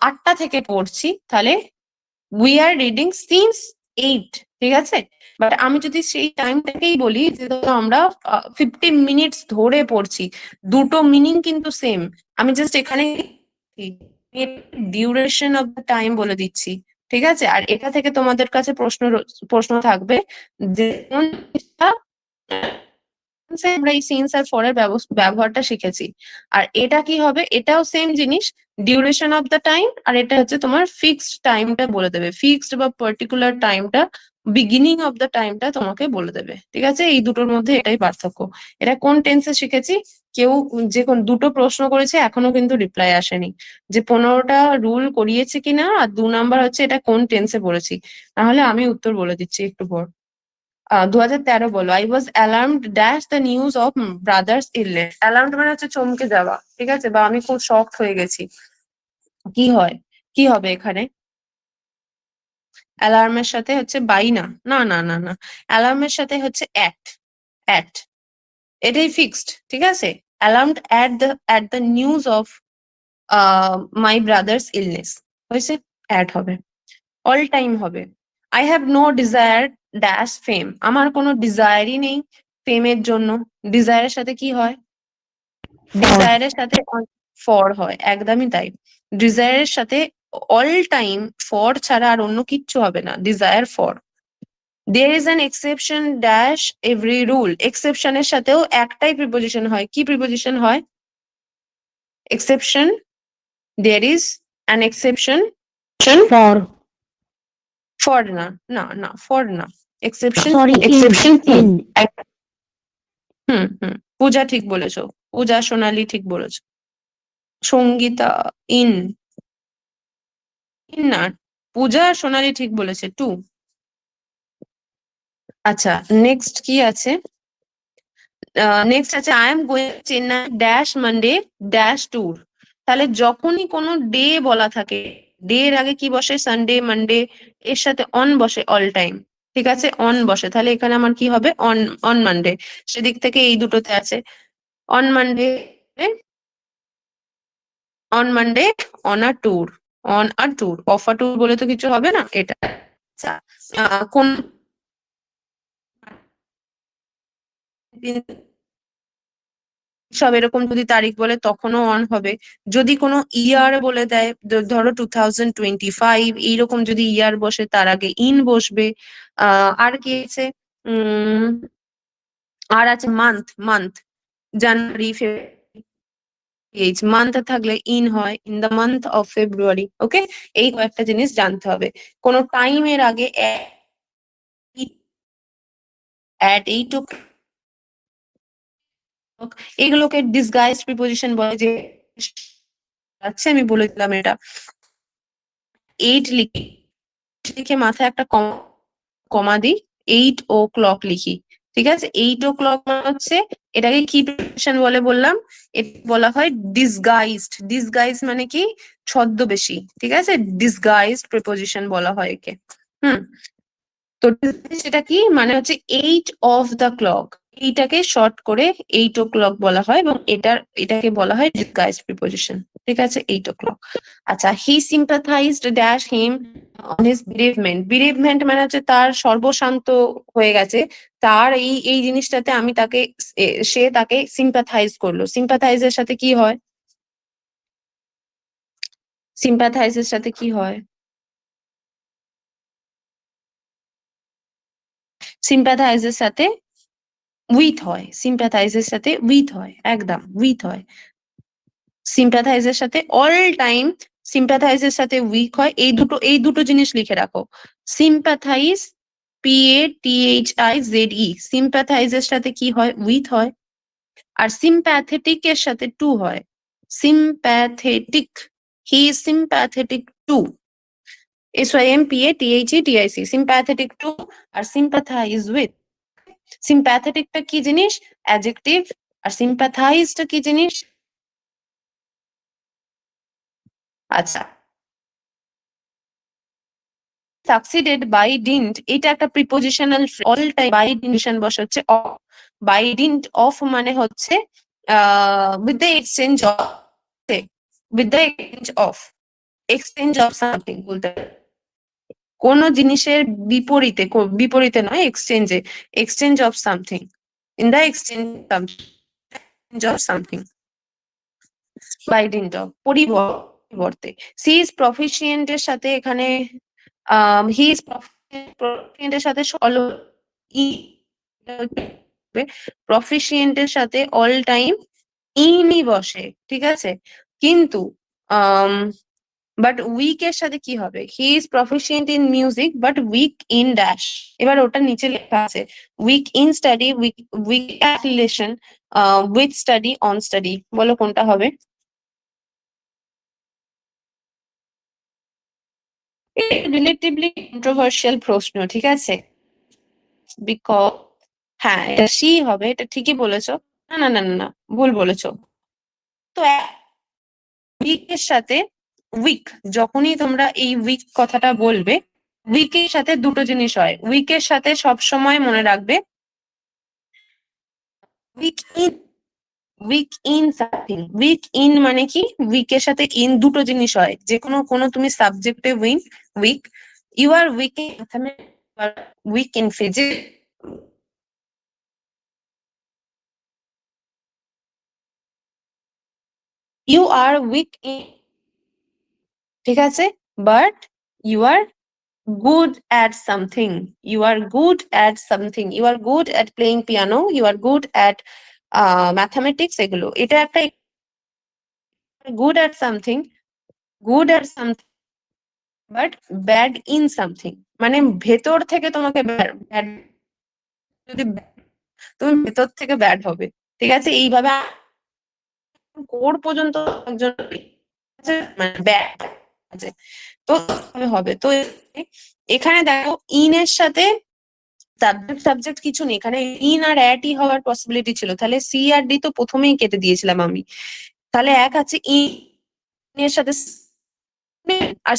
8টা থেকে পড়ছি, তাহলে উই আর রিডিং সিন্স 8, ঠিক আছে। বাট আমি যদি সেই টাইমটাকেই বলি যে ধরো আমরা 15 মিনিটস ধরে পড়ছি, দুটো মিনিং কিন্তু সেম। আমি জাস্ট এখানে ডিউরেশন অফ দ্য টাইম বলে দিচ্ছি, ঠিক আছে। আর এটা থেকে তোমাদের কাছে প্রশ্ন থাকবে যে কোন জিনিসটা আমরা এই সিন্স আর ফর এর ব্যবহারটা শিখেছি। আর এটা কি হবে? এটাও সেম জিনিস, ডিউরেশন অফ দ্য টাইম, আর এটা হচ্ছে তোমার ফিক্সড টাইমটা বলে দেবে, ফিক্সড বা পার্টিকুলার টাইমটা, বিগিনিং অফ দ্য টাইমটা তোমাকে বলে দেবে, ঠিক আছে। এই দুটোর মধ্যে এটাই পার্থক্য। এটা কোন টেন্সে শিখেছি? কেউ যে কোন দুটো প্রশ্ন করেছে, এখনো কিন্তু রিপ্লাই আসেনি যে 15টা রুল করিয়েছে কিনা, আর 2 নাম্বার হচ্ছে এটা কোন টেন্সে পড়েছি। তাহলে আমি উত্তর বলে দিচ্ছি একটু পর। 2013 বলো, I was alarmed dash the news of brothers illness. Alarmed মানে হচ্ছে চমকে যাওয়া, ঠিক আছে, বা আমি খুব শকড হয়ে গেছি। কি হয়, কি হবে এখানে? অ্যালার্মের সাথে হচ্ছে বাই, না না না না না, অ্যালার্মের সাথে হচ্ছে অ্যাট, অ্যাট, এটাই ফিক্সড, ঠিক আছে। Alarmed at the news of my brother's illness, হয়েছে, অ্যাট হবে। অল টাইম হবে, I have no desire dash fame, আমার কোনো ডিজায়ারই নেই ফেমের জন্য। ডিজায়ারের সাথে কি হয়? ডিজায়ারের সাথে ফর হয়, একদমই তাই। ডিজায়ারের সাথে অল টাইম ফর ছাড়া আর অন্য কিচ্ছু হবে না, desire for. There is an exception dash every rule, এক্সেপশনের সাথেও একটাই প্রিপোজিশন হয়, কি প্রিপোজিশন হয়? Exception, there is an exception,
For.
For না, না না ফর না, এক্সেপশন,
Sorry,
এক্সেপশন
in.
হুম, পূজা ঠিক বলেছো, পূজা সোনালি ঠিক বলেছো, সঙ্গীতা ইন, না, পূজা আর সোনালি ঠিক বলেছে 2। আচ্ছা, নেক্সট কি আছে? নেক্সট আছে I am going Chennai dash Monday dash tour. তাহলে যখনই কোনো ডে বলা থাকে, ডে এর আগে কি বসে? সানডে, মানডে, এর সাথে অন বসে অল টাইম। ঠিক আছে, অন বসে, তাহলে এখানে আমার কি হবে? On, on Monday. সেদিক থেকে এই দুটোতে আছে on Monday, on Monday, on a tour, on a tour. Of a tour বলে তো কিছু হবে না এটা। আচ্ছা, কোন দিন সব এরকম যদি তারিখ বলে তখনও অন হবে। যদি কোনো ইয়ার বলে দেয়, ধরো 2025 এইরকম যদি ইয়ার বসে তার আগে ইন বসবে। আর কি আছে? উম আর আছে মান্থ, মান্থ জানুয়ারি, ফেব্রুয়ারি, এই মান্থ থাকলে ইন হয়, in the month of February. Okay, এই কয়েকটা জিনিস জানতে হবে। কোনো টাইমের আগে অ্যাট 8 o'clock, এগুলোকে ডিসগাইজড প্রিপোজিশন বলে। যে আচ্ছা, আমি বলে দিলাম এটা। 8 লিখি, লিখে মাথায় একটা কমা দিই, 8 o'clock লিখি। ঠিক আছে, 8 o'clock মানে হচ্ছে, এটাকে কি প্রিপোজিশন বলে বললাম? এটা বলা হয় ডিসগাইজড। ডিসগাইজ মানে কি? ছদ্মবেশী। ঠিক আছে, ডিসগাইজড প্রিপোজিশন বলা হয় একে। হুম, তো সেটা কি মানে হচ্ছে 8 of the clock, এইটাকে শর্ট করে 8 o'clock বলা হয়, এবং এটাকে বলা হয় ডিসগাইজড প্রিপোজিশন। ঠিক আছে, 8 o'clock। আচ্ছা, হি সিম্পাথাইজড ড্যাশ হিম অন হিজ বিরেভমেন্ট। বিরেভমেন্ট মানে হচ্ছে তার সর্বশান্ত হয়ে গেছে, তার এই জিনিসটাতে আমি তাকে, সে তাকে সিম্পাথাইজ করলো। সিম্পাথাইজের সাথে কি হয়? সিম্পাথাইজের সাথে কি হয়? সিম্পাথাইজের সাথে উইথ হয়। সিম্পাথাইজের সাথে উইথ হয়, একদম উইথ হয়। সিম্প্যাথাইজের সাথে অল টাইম, সিম্প্যাথাইজের সাথে উইক হয়। এই দুটো জিনিস লিখে রাখো। সিম্প্যাথাইজ, PATHIZE, সিম্প্যাথাইজের সাথে কি হয়? উইথ হয়। আর সিম্প্যাথেটিক এর সাথে টু হয়। Sympathetic, he is sympathetic to, SYMPATHETIC, sympathetic to. আর সিম্প্যাথাইজ উইথ, সিম্প্যাথেটিকটা কি জিনিস? অ্যাডজেক্টিভ। আর সিম্প্যাথাইজটা কি জিনিস? আচ্ছা, সাকসিডেড বাই ডিন্ট, এটা একটা প্রিপোজিশনাল। অল টাইম বাই ডিন্টেশন বসে হচ্ছে অফ। বাই ডিন্ট অফ মানে হচ্ছে with the exchange of, with the exchange of, exchange of something বলতে পারো। কোন জিনিসের বিপরীতে, বিপরীতে নয়, এক্সচেঞ্জে, exchange of something, in the exchange of something, by dint of, পরিবর্তে। সি ইজ প্রফিসিয়েন্ট এর সাথে এখানে হি ইজ প্রফিসিয়েন্ট এর সাথে ই, প্রফিসিয়েন্ট এর সাথে অল টাইম ইনই বসে। ঠিক আছে, কিন্তু বাট উইক এর সাথে কি হবে? He is proficient in music but weak in dash. এবার ওটা নিচে লেখা আছে, weak in study, weak, weak at relation, with study, on study. বলো কোনটা হবে? রিলেটিভলি কন্ট্রোভার্সিয়াল প্রশ্ন, ঠিক আছে। বিকজ, হ্যাঁ, এটা সি হবে, এটা ঠিকই বলেছো। না না না না না, ভুল বলেছো। তো উইক এর সাথে উইক, যখনই তোমরা এই উইক কথাটা বলবে, উইকের সাথে দুটো জিনিস হয়। উইকের সাথে সব সময় মনে রাখবে weak in, weak in something. Weak in মানে কি? উইকের সাথে ইন দুটো জিনিস হয়। যে কোনো তুমি সাবজেক্টে weak, weak, you are weak in mathematics, weak in physics, you are weak in, ঠিক আছে, but you are good at something, you are good at something, you are good at playing piano, you are good at mathematics, এগুলো। এটা একটা good at something, good at something but bad in something, মানে ভেতর থেকে তোমাকে bad, যদি তুমি ভেতর থেকে ব্যাড হবে। ঠিক আছে, এইভাবে কোর পর্যন্ত একজন মানে ব্যাড আছে। তো হবে তো এখানে দেখো ইন এর সাথে সাবজেক্ট সাবজেক্ট কিছু নেই, এখানে ইন আর অ্যাটই হওয়ার পসিবিলিটি ছিল, তাহলে সি আর ডি তো প্রথমেই কেটে দিয়েছিলাম আমি। তাহলে এক আছে ইন এর সাথে আর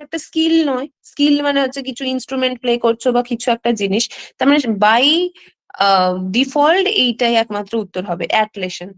একটা স্কিল নয়, স্কিল মানে হচ্ছে কিছু ইনস্ট্রুমেন্ট প্লে করছো বা কিছু একটা জিনিস, তার মানে বাই ডিফল্ট এইটাই একমাত্র উত্তর হবে অ্যাটলেশন।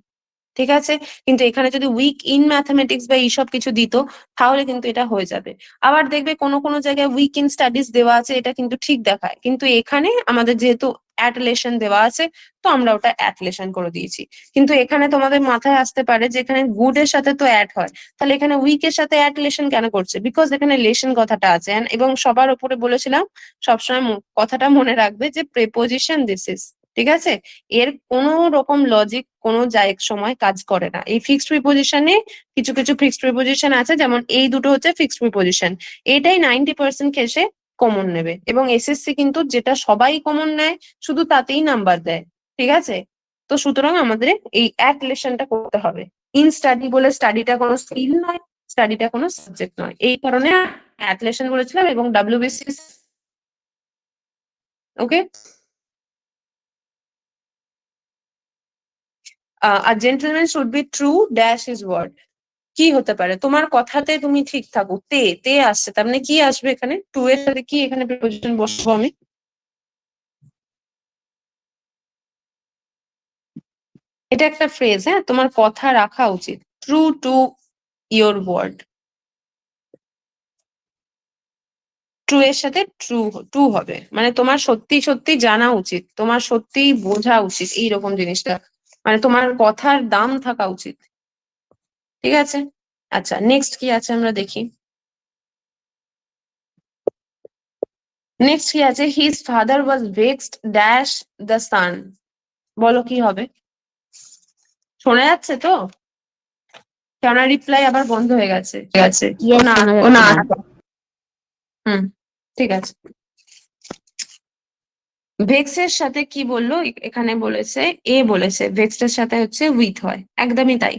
ঠিক আছে, কিন্তু এখানে যদি উইক ইন ম্যাথমেটিক্স বা এইসব কিছু দিত তাহলে কিন্তু এটা হয়ে যাবে। আবার দেখবে কোনো কোনো জায়গায় উইক ইন স্টাডিজ দেওয়া আছে, এটা কিন্তু ঠিক দেখায়, কিন্তু এখানে আমাদের যেহেতু অ্যাটলেশন দেওয়া আছে তো আমরা ওটা অ্যাটলেশন করে দিয়েছি। কিন্তু এখানে তোমাদের মাথায় আসতে পারে যে এখানে গুড এর সাথে তো অ্যাড হয়, তাহলে এখানে উইক এর সাথে অ্যাটলেশন কেন করছে, বিকজ এখানে লেশন কথাটা আছে। এবং সবার উপরে বলেছিলাম সবসময় কথাটা মনে রাখবে যে প্রেপোজিশন দিস ইজ, ঠিক আছে, এর কোন রকম লজিক কোনো সময় কাজ করে না। এই ফিক্সড প্রিপোজিশনে কিছু কিছু ফিক্সড প্রিপোজিশন আছে, যেমন এই দুটো হচ্ছে ফিক্সড প্রিপোজিশন, এটাই 90% কেসে কমন নেবে, এবং এসএসসি কিন্তু যেটা সবাই কমন নেয় শুধু তাতেই নাম্বার দেয়। ঠিক আছে, তো সুতরাং আমাদের এই অ্যাটলেশনটা করতে হবে। ইন স্টাডি বলে স্টাডিটা কোনো স্কিল নয়, স্টাডিটা কোনো সাবজেক্ট নয়, এই কারণে অ্যাটলেশন বলেছিলাম। এবং ডাব্লিউবিসি, ওকে, আর gentleman should be true dash is word. কি হতে পারে, তোমার কথাতে তুমি ঠিক থাকো, তে তে আসছে, তার মানে কি আসবে এখানে, টু এর সাথে কি এখানে প্রিপোজিশন বসবো আমি? এটা একটা ফ্রেজ, হ্যাঁ, তোমার কথা রাখা উচিত, true to your word. True এর সাথে ট্রু টু হবে, মানে তোমার সত্যি সত্যি জানা উচিত, তোমার সত্যি বোঝা উচিত, এইরকম জিনিসটা, মানে তোমার কথার দাম থাকা উচিত। ঠিক আছে, আচ্ছা নেক্সট কি আছে আমরা দেখি। নেক্সট কি আছে, his father was vexed dash the sun. বলো কি হবে, শোনা যাচ্ছে তো? কেননা রিপ্লাই আবার বন্ধ হয়ে গেছে, ঠিক আছে, ও
ইয়েস
না,
শোনা
ও না,
যাচ্ছে ম্যাম।
হুম, ঠিক আছে। ভেক্সের সাথে কি বললো, এখানে বলেছে এ বলেছে ভেক্সের সাথে হচ্ছে উইথ হয়, একদমই তাই।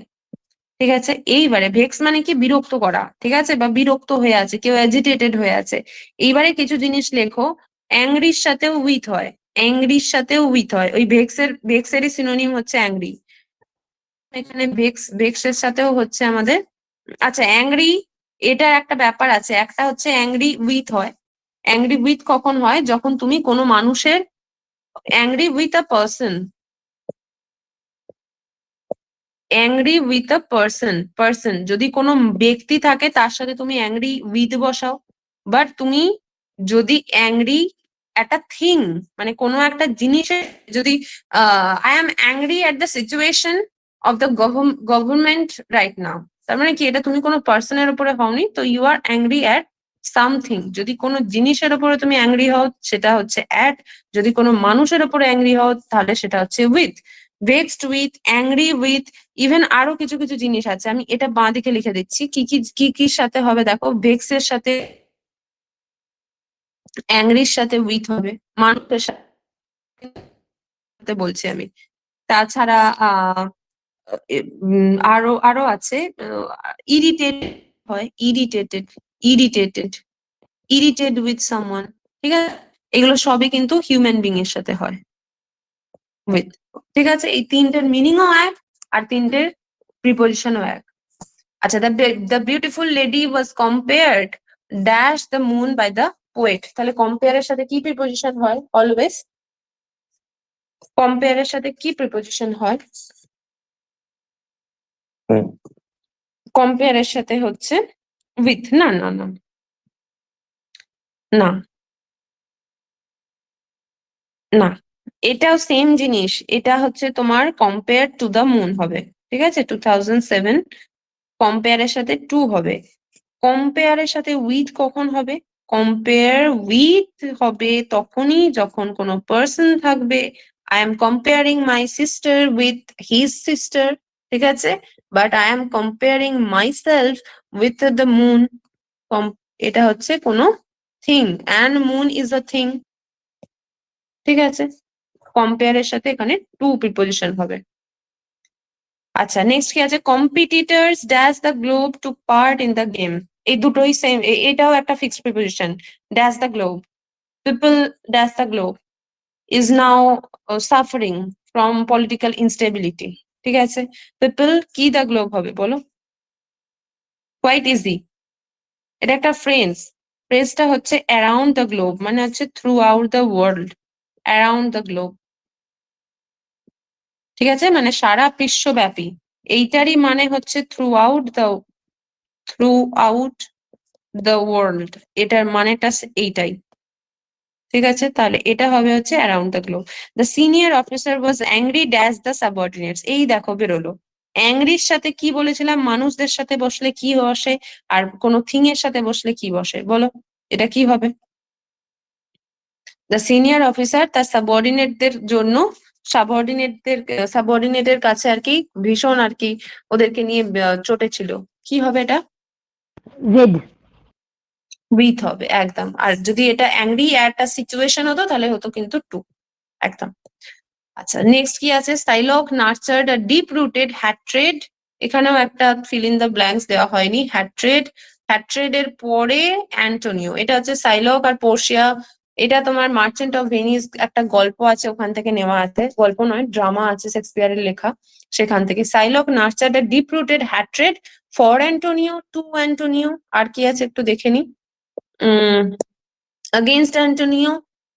ঠিক আছে, এইবারে ভেক্স মানে কি বিরক্ত করা, ঠিক আছে, বা বিরক্ত হয়ে আছে, কেউ এজিটেটেড হয়ে আছে। এইবারে কিছু জিনিস লেখো, অ্যাংরির সাথেও উইথ হয়, অ্যাংরির সাথেও উইথ হয়, ওই ভেক্সেরই সিনোনিম হচ্ছে অ্যাংরি। এখানে ভেক্সের সাথেও হচ্ছে আমাদের, আচ্ছা অ্যাংরি, এটার একটা ব্যাপার আছে, একটা হচ্ছে অ্যাংরি উইথ হয়, অ্যাংরি উইথ কখন হয়, যখন তুমি কোনো মানুষের, angry with a person, angry with a person, person যদি কোনো ব্যক্তি থাকে তার সাথে তুমি অ্যাংরি উইথ বসাও, বাট তুমি যদি অ্যাংরি একটা থিং, মানে কোনো একটা জিনিসে যদি I am angry at the situation of the government right now, তার মানে কি, এটা তুমি কোনো পার্সনের উপরে হওনি, তো you are angry at something. যদি কোনো জিনিসের উপরে তুমি অ্যাংরি হও সেটা হচ্ছে অ্যাট, যদি কোনো মানুষের উপরে অ্যাংরি হও তাহলে সেটা হচ্ছে with. Vexed with, angry with, even আরো কিছু কিছু জিনিস আছে, আমি এটা বাঁ দিকে লিখে দিচ্ছি কি কি কি কি সাথে হবে। দেখো ভেক্সের সাথে, অ্যাংরির সাথে উইথ হবে, মানুষের সাথে বলছি আমি। তাছাড়া আরো আরো আছে, ইরিটেট হয়, ইরিটেটেড, ইরিটেটেড, ইরিটেড উইথ সামওয়ান। ঠিক আছে, এগুলো সবই কিন্তু হিউম্যান বিং এর সাথে হয় উইথ। ঠিক আছে, এই তিনটের মিনিংও এক আর তিনটের প্রিপোজিশনও এক। আচ্ছা, the beautiful lady was compared dash the moon by the poet, তাহলে কম্পেয়ারের সাথে কি প্রিপোজিশন হয় অলওয়েজ, কম্পেয়ারের সাথে কি প্রিপোজিশন হয়, কম্পেয়ারের সাথে হচ্ছে উইথ, না না না না না, এটাও সেম জিনিস, এটা হচ্ছে তোমার কম্পেয়ার টু দ্য মুন হবে। ঠিক আছে, 2007 কম্পেয়ারের সাথে টু হবে। কম্পেয়ারের সাথে উইথ কখন হবে, কম্পেয়ার উইথ হবে তখনই যখন কোনো পার্সন থাকবে, I am comparing my sister with his sister. ঠিক আছে, but I am comparing my self with the moon, এটা হচ্ছে কোনো thing, and moon is a thing. ঠিক আছে, কম্পেয়ারের সাথে এখানে টু প্রিপোজিশন হবে। আচ্ছা নেক্সট কি আছে, competitors dash the globe to part in the game. এই দুটোই সেম, এটাও একটা fixed preposition. Dash the globe, people dash the globe is now suffering from political instability, ঠিক আছে? পিপল কি দ্য গ্লোব হবে বলো? Quite easy. এটা একটা ফ্রেজটা হচ্ছে অ্যারাউন্ড দ্য গ্লোব, মানে হচ্ছে throughout the world, around the globe, ঠিক আছে, মানে সারা বিশ্বব্যাপী। এইটারই মানে হচ্ছে থ্রু আউট দ্য ওয়ার্ল্ড, এটার মানেটা এইটাই, ঠিক আছে? তাহলে এটা হবে হচ্ছে around the globe. The senior officer was angry dash the সাবঅর্ডিনেটস, এই দেখো বেরোলো। অ্যাংরির সাথে কি বলেছিলাম? মানুষদের সাথে বসলে কি বসে, আর কোনো থিং এর সাথে বসলে কি বসে বলো? এটা কি হবে? দ্য সিনিয়র অফিসার তার সাবঅর্ডিনেটদের জন্য, সাবঅর্ডিনেটের কাছে আর কি ভীষণ আর কি ওদেরকে নিয়ে চটেছিল। কি হবে এটা?
with
উইথ হবে একদম। আর যদি এটা অ্যাংরি একটা সিচুয়েশন হতো তাহলে হতো কিন্তু টু, একদম। আচ্ছা, নেক্সট কি আছে? সাইলক নার্চার্ড আ ডিপ রুটেড হ্যাট্রেড, এখানেও একটা ফিল ইন দ্য ব্ল্যাঙ্কস দেওয়া হয়নি। হ্যাট্রেড এর পরে অ্যান্টোনিও, এটা হচ্ছে সাইলক আর পোর্শিয়া। এটা তোমার মার্চেন্ট অফ ভেনিস একটা গল্প আছে, ওখান থেকে নেওয়া আছে, গল্প নয় ড্রামা আছে শেক্সপিয়ারের লেখা, সেখান থেকে। Shylock nurtured a deep rooted hatred for Antonio, to Antonio. আর কি আছে একটু দেখে নি। against অ্যান্টোনিও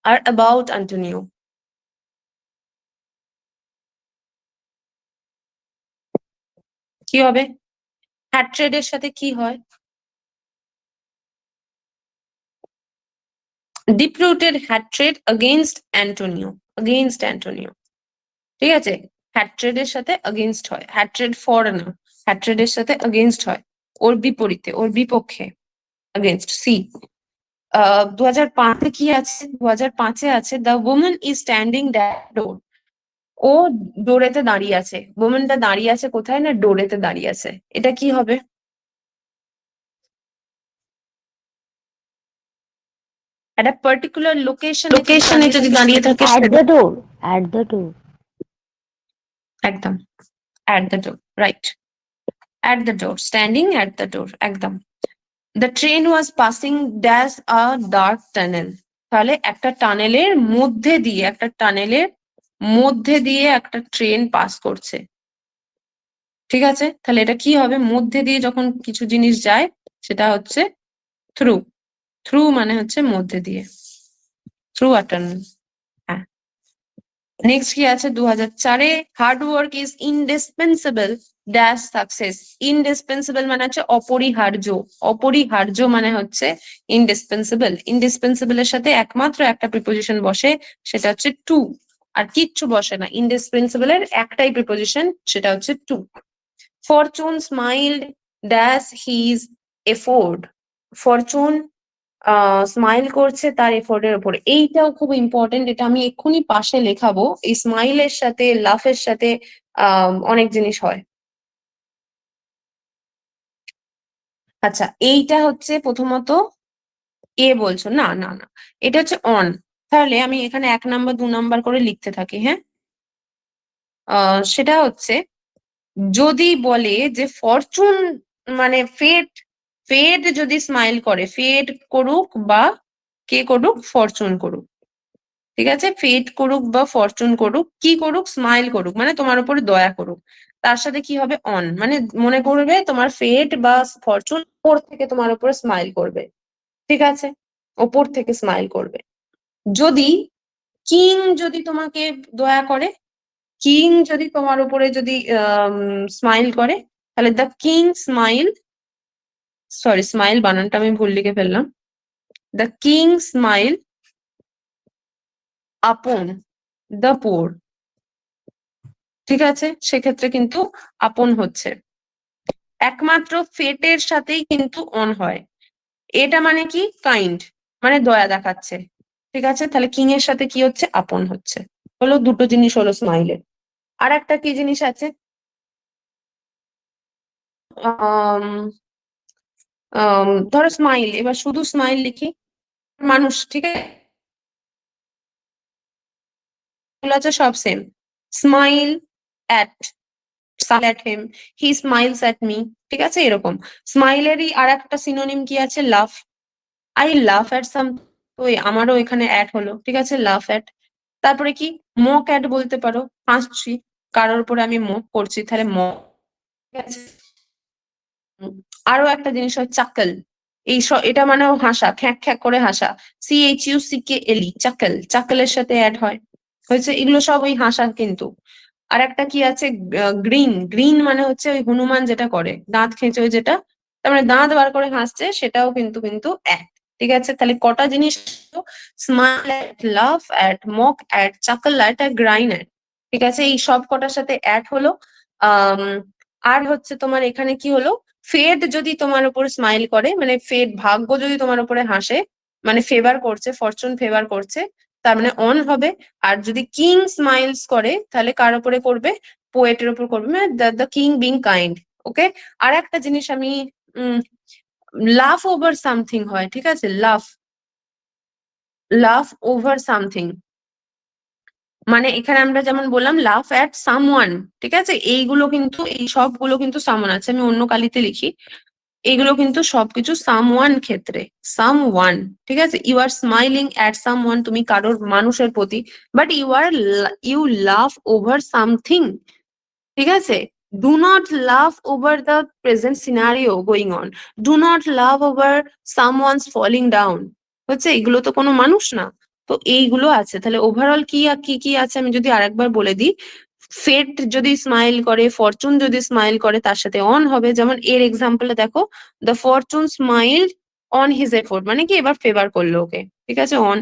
আর about অ্যান্টোনিও। কি হবে? হ্যাট্রেড এর সাথে কি হয়? Deep rooted hatred against Antonio, against Antonio, ঠিক আছে? হ্যাট্রেড এর সাথে against হয়, হ্যাট্রেড ফর না, হ্যাট্রেড এর সাথে against হয়, ওর বিপরীতে, ওর বিপক্ষে, against। সি 2005-এ কি আছে? 2005-এ আছে the woman is standing that door, ও ডোরেতে দাঁড়িয়ে আছে। ওমেনটা দাঁড়িয়ে আছে কোথায়? না ডোরেতে দাঁড়িয়ে আছে। এটা কি হবে? একটা পার্টিকুলার লোকেশনে যদি দাঁড়িয়ে থাকে
at the door, at the door.
একদম, at the door, right, at the door, standing at the door, একদম। The train was passing dash a dark tunnel, তাহলে একটা টানেলের মধ্যে দিয়ে, একটা ট্রেন পাস করছে, ঠিক আছে? তাহলে এটা কি হবে? মধ্যে দিয়ে যখন কিছু জিনিস যায় সেটা হচ্ছে থ্রু, থ্রু মানে হচ্ছে মধ্যে দিয়ে, থ্রু আ টানেল। হ্যাঁ, নেক্সট কি আছে? 2004-এ hard work is indispensable dash success. Indispensable মানে হচ্ছে অপরিহার্য, অপরিহার্য মানে হচ্ছে ইনডিসপেন্সেবল। ইনডিসপেন্সেবল এর সাথে একমাত্র একটা প্রিপোজিশন বসে, সেটা হচ্ছে টু, আর কিচ্ছু বসে না। ইনডিসপেন্সেবল এর একটাই প্রিপোজিশন, সেটা হচ্ছে to. Fortune smiled dash his effort, fortune smile করছে তার এফোর্টের উপরে। এইটাও খুব ইম্পর্টেন্ট, এটা আমি এক্ষুনি পাশে লেখাবো। এই স্মাইলের সাথে লাফের সাথে অনেক জিনিস হয়। আচ্ছা, এইটা হচ্ছে প্রথমত এ বলছো, না না না, এটা হচ্ছে অন। তাহলে আমি এখানে 1 নাম্বার 2 নাম্বার করে লিখতে থাকি, হ্যাঁ? সেটা হচ্ছে যদি বলে যে ফরচুন মানে ফেট, ফেট যদি স্মাইল করে, ফেট করুক বা কে করুক, ফরচুন করুক, ঠিক আছে? ফেট করুক বা ফরচুন করুক, কি করুক? স্মাইল করুক, মানে তোমার উপরে দয়া করুক। তার সাথে কি হবে? অন, মানে মনে করবে তোমার ফেট বা ফরচুন ওপর থেকে তোমার উপরে স্মাইল করবে, ঠিক আছে? ওপর থেকে স্মাইল করবে। যদি কিং যদি তোমাকে দয়া করে, কিং যদি তোমার উপরে যদি স্মাইল করে, তাহলে the king smile, sorry smile বানানটা আমি ভুল লিখে ফেললাম, the king smile upon the poor, ঠিক আছে? সেক্ষেত্রে কিন্তু আপন হচ্ছে। একমাত্র ফেটের সাথেই কিন্তু অন হয়। এটা মানে কি? কাইন্ড, মানে দয়া দেখাচ্ছে, ঠিক আছে? তাহলে কিং এর সাথে কি হচ্ছে? আপন হচ্ছে। হলো দুটো জিনিস হলো স্মাইলের। আর একটা কি জিনিস আছে? আম, ধরো স্মাইল, এবার শুধু স্মাইল লিখি, মানুষ, ঠিক আছে? এগুলো আছে সব same. Smile at, smile at him, he smiles at me, ঠিক আছে এরকম। স্মাইলেরই আর একটা সিনোনিম কি আছে, লাফ। আই লাফ অ্যাট সাম, তো আমারও এখানে অ্যাট হলো, ঠিক আছে, লাফ অ্যাট। তারপরে কি, মক অ্যাট বলতে পারো, হাসছি, কারোর উপরে আমি মক করছি, তাহলে মক, ঠিক আছে। আরো একটা জিনিস হয় চাকল, এটা মানেও হাসা, খ্যাক খ্যাক করে হাসা, CHUCKLE, চাকল, চাকলের সাথে অ্যাড হয়, হয়েছে, এগুলো সব ওই হাসা কিন্তু। আর একটা কি আছে, গ্রিন, গ্রিন মানে হচ্ছে ওই হনুমান যেটা করে, দাঁত খেঁচে ওই যেটা, তার মানে দাঁত বার করে হাসছে, সেটাও কিন্তু কিন্তু অ্যাড, ঠিক আছে। তাহলে কটা জিনিস, smile at, laugh at, mock at, chuckle at আর গ্রাইন অ্যাট, ঠিক আছে, এই সব কটার সাথে অ্যাড হলো। আম, আর হচ্ছে তোমার এখানে কি হলো, ফেড যদি তোমার উপর স্মাইল করে, মানে ফেড, ভাগ্য যদি তোমার উপরে হাসে, মানে ফেভার করছে, ফরচুন ফেভার করছে, তার মানে অন হবে। আর যদি কিং স্মাইলস করে, তাহলে কার উপরে করবে, পোয়েটের উপর করবে, মানে দ্য কিং বিং কাইন্ড। ওকে। আর একটা জিনিস আমি, লাফ ওভার সামথিং হয়, ঠিক আছে, লাফ, লাফ ওভার সামথিং, মানে এখানে আমরা যেমন বললাম লাফ অ্যাট সামওয়ান, ঠিক আছে, এইগুলো কিন্তু, এই সবগুলো কিন্তু সামওয়ান আছে, আমি অন্য কালিতে লিখি, এগুলো কিন্তু সবকিছু সামওয়ান ক্ষেত্রে, সামওয়ান, ঠিক আছে। You are smiling at someone, তুমি কারোর, মানুষের প্রতি, but you love over something, ঠিক আছে। Do not love over the present scenario going on, do not love over someone's falling down, হচ্ছে, এগুলো তো কোনো মানুষ না। তো এইগুলো আছে, তাহলে ওভারঅল কি কি কি আছে আমি যদি আরেকবার বলে দিই, ফেট যদি স্মাইল করে, ফরচুন যদি স্মাইল করে, তার সাথে অন হবে, যেমন এর এক্সাম্পলে দেখো, the Fortune smile on his effort, মানে কি এবার ফেভার করলো ওকে, ঠিক আছে, অন।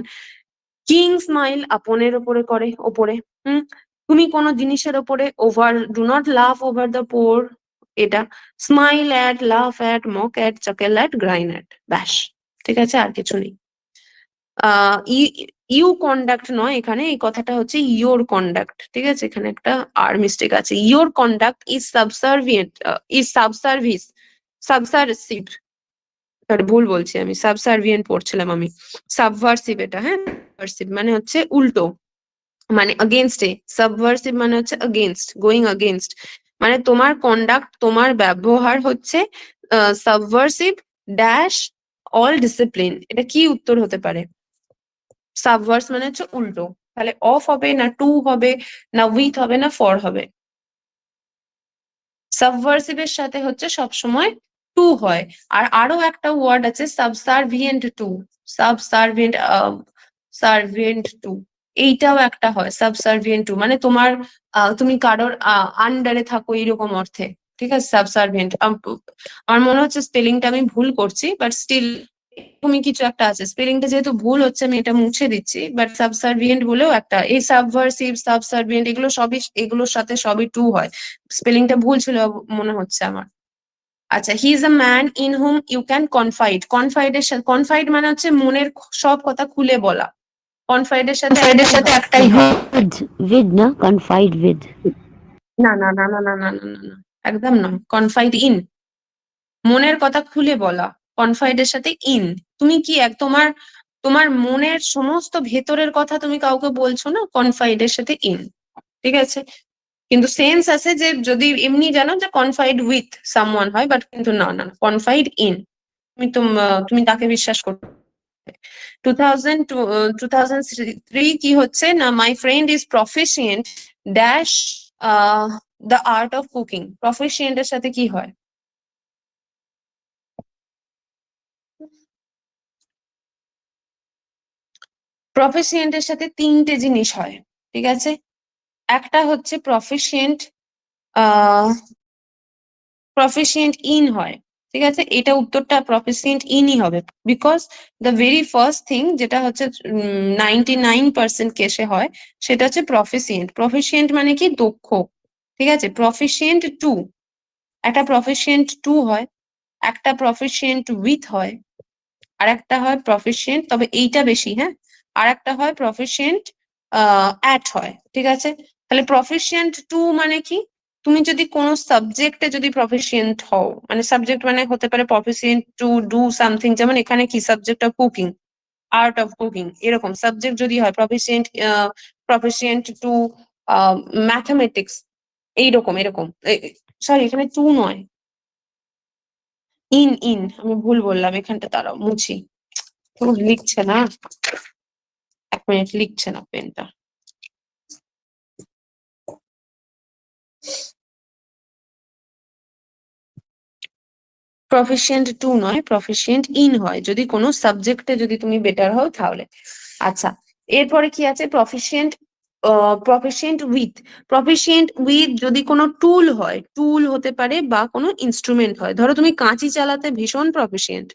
কিং স্মাইল আপনের ওপরে করে, ওপরে। হুম, তুমি কোনো জিনিসের ওপরে, over, do not love over the poor, এটা, smile at, laugh at, mock at, chuckle at, grin at, ব্যাস, ঠিক আছে, আর কিছু নেই। ইউ কন্ডাক্ট নয়, এখানে এই কথাটা হচ্ছে ইয়োর কন্ডাক্ট, ঠিক আছে, এখানে একটা আর মিস্টেক আছে, your conduct is subservient, is subservice, subversive, ভুল বলছি আমি, সাবসার্ভিয়েন্ট পড়ছিলাম আমি, সাবভার্সিভ এটা, হ্যাঁ, সাবভার্সিভ মানে হচ্ছে উল্টো, মানে against এ, সাবভার্সিভ মানে হচ্ছে against, গোয়িং against, মানে তোমার কন্ডাক্ট, তোমার ব্যবহার হচ্ছে সাবভার্সিভ ড্যাশ অল ডিসিপ্লিন, এটা কি উত্তর হতে পারে, সাবভার্স মানে হচ্ছে উল্টো, তাহলে অফ হবে না, টু হবে না, উইথ হবে না, ফর হবে, সাবভার্সিভ এর সাথে হচ্ছে সবসময় টু হয়। আর আরো একটা ওয়ার্ড আছে সাবসার্ভিয়েন্ট টু, সাবসার্ভিয়েন্ট, সার্ভিয়েন্ট টু, এইটাও একটা হয়, সাবসার্ভিয়েন্ট টু, মানে তোমার, তুমি কারোর আন্ডারে থাকো, এইরকম অর্থে, ঠিক আছে, সাবসার্ভিয়েন্ট। আমার মনে হচ্ছে স্পেলিংটা আমি ভুল করছি, বাট স্টিল তুমি কিছু একটা আছে, স্পেলিংটা যেহেতু ভুল হচ্ছে আমি এটা মুছে দিচ্ছি, বাট সাবসার্ভিয়েন্ট বলেও একটা, এই সাবভার্সিভ, সাবসার্ভিয়েন্ট, এগুলো সবই, এগুলোর সাথে সবই টু হয়, স্পেলিংটা ভুল ছিল মনে হচ্ছে আমার। আচ্ছা, he is a man in whom you can confide, কনফাইডের সাথে, কনফাইড মানে হচ্ছে মনের সব কথা খুলে বলা, কনফাইডের সাথে একটাই হয়,
with না, confide with,
না না না না না না না না না, একদম নয়, কনফাইড ইন, মনের কথা খুলে বলা, কনফাইডের সাথে ইন, তুমি কি এক, তোমার, তোমার মনের সমস্ত ভেতরের কথা তুমি কাউকে বলছো না, কনফাইডের সাথে ইন, ঠিক আছে। কিন্তু সেন্স আছে যে যদি এমনি জানো যে কনফাইড উইথ সামওয়ান হয়, বাট কিন্তু না না, কনফাইড ইন, তুমি তুমি তাকে বিশ্বাস করো। 2003 কি হচ্ছে না, my friend is proficient dash the art of cooking, proficient এর সাথে কি হয়, প্রফিসিয়েন্ট এর সাথে তিনটে জিনিস হয়, ঠিক আছে। একটা হচ্ছে প্রফিসিয়েন্ট, প্রফিসিয়েন্ট ইন হয়, ঠিক আছে, এটা উত্তরটা প্রফিসিয়েন্ট ইনই হবে, because the very first thing যেটা হচ্ছে 99% কেসে হয়, সেটা হচ্ছে প্রফিসিয়েন্ট, প্রফিসিয়েন্ট মানে কি দক্ষ, ঠিক আছে, প্রফিসিয়েন্ট টু, একটা প্রফিসিয়েন্ট টু হয়, একটা প্রফিসিয়েন্ট উইথ হয়, আর একটা হয় প্রফিসিয়েন্ট, তবে এইটা বেশি, হ্যাঁ, আর একটা হয় প্রফিসিয়েন্ট অ্যাট হয়, ঠিক আছে। তাহলে প্রফিসিয়েন্ট টু মানে কি, তুমি যদি কোনো সাবজেক্টে যদি প্রফিসিয়েন্ট হও, মানে সাবজেক্ট মানে হতে পারে প্রফিসিয়েন্ট টু ডু সামথিং, যেমন এখানে কি subject of cooking, art of cooking, এরকম সাবজেক্ট যদি হয়, প্রফিসিয়েন্ট, প্রফিসিয়েন্ট টু ম্যাথামেটিক্স, এইরকম এরকম, সরি এখানে টু নয়, ইন ইন, আমি ভুল বললাম এখানটা, দাঁড়াও মুছি, লিখছে না, 1 মিনিট, লিখছে না পেনটা। প্রফিসিয়েন্ট টু নয়, প্রফিসিয়েন্ট ইন হয় যদি কোনো সাবজেক্টে যদি তুমি বেটার হও তাহলে। আচ্ছা, এরপরে কি আছে? Proficient, proficient with. Proficient with যদি কোনো টুল হয়, টুল হতে পারে বা কোনো ইনস্ট্রুমেন্ট হয়। ধরো তুমি কাঁচি চালাতে ভীষণ প্রফিসিয়েন্ট,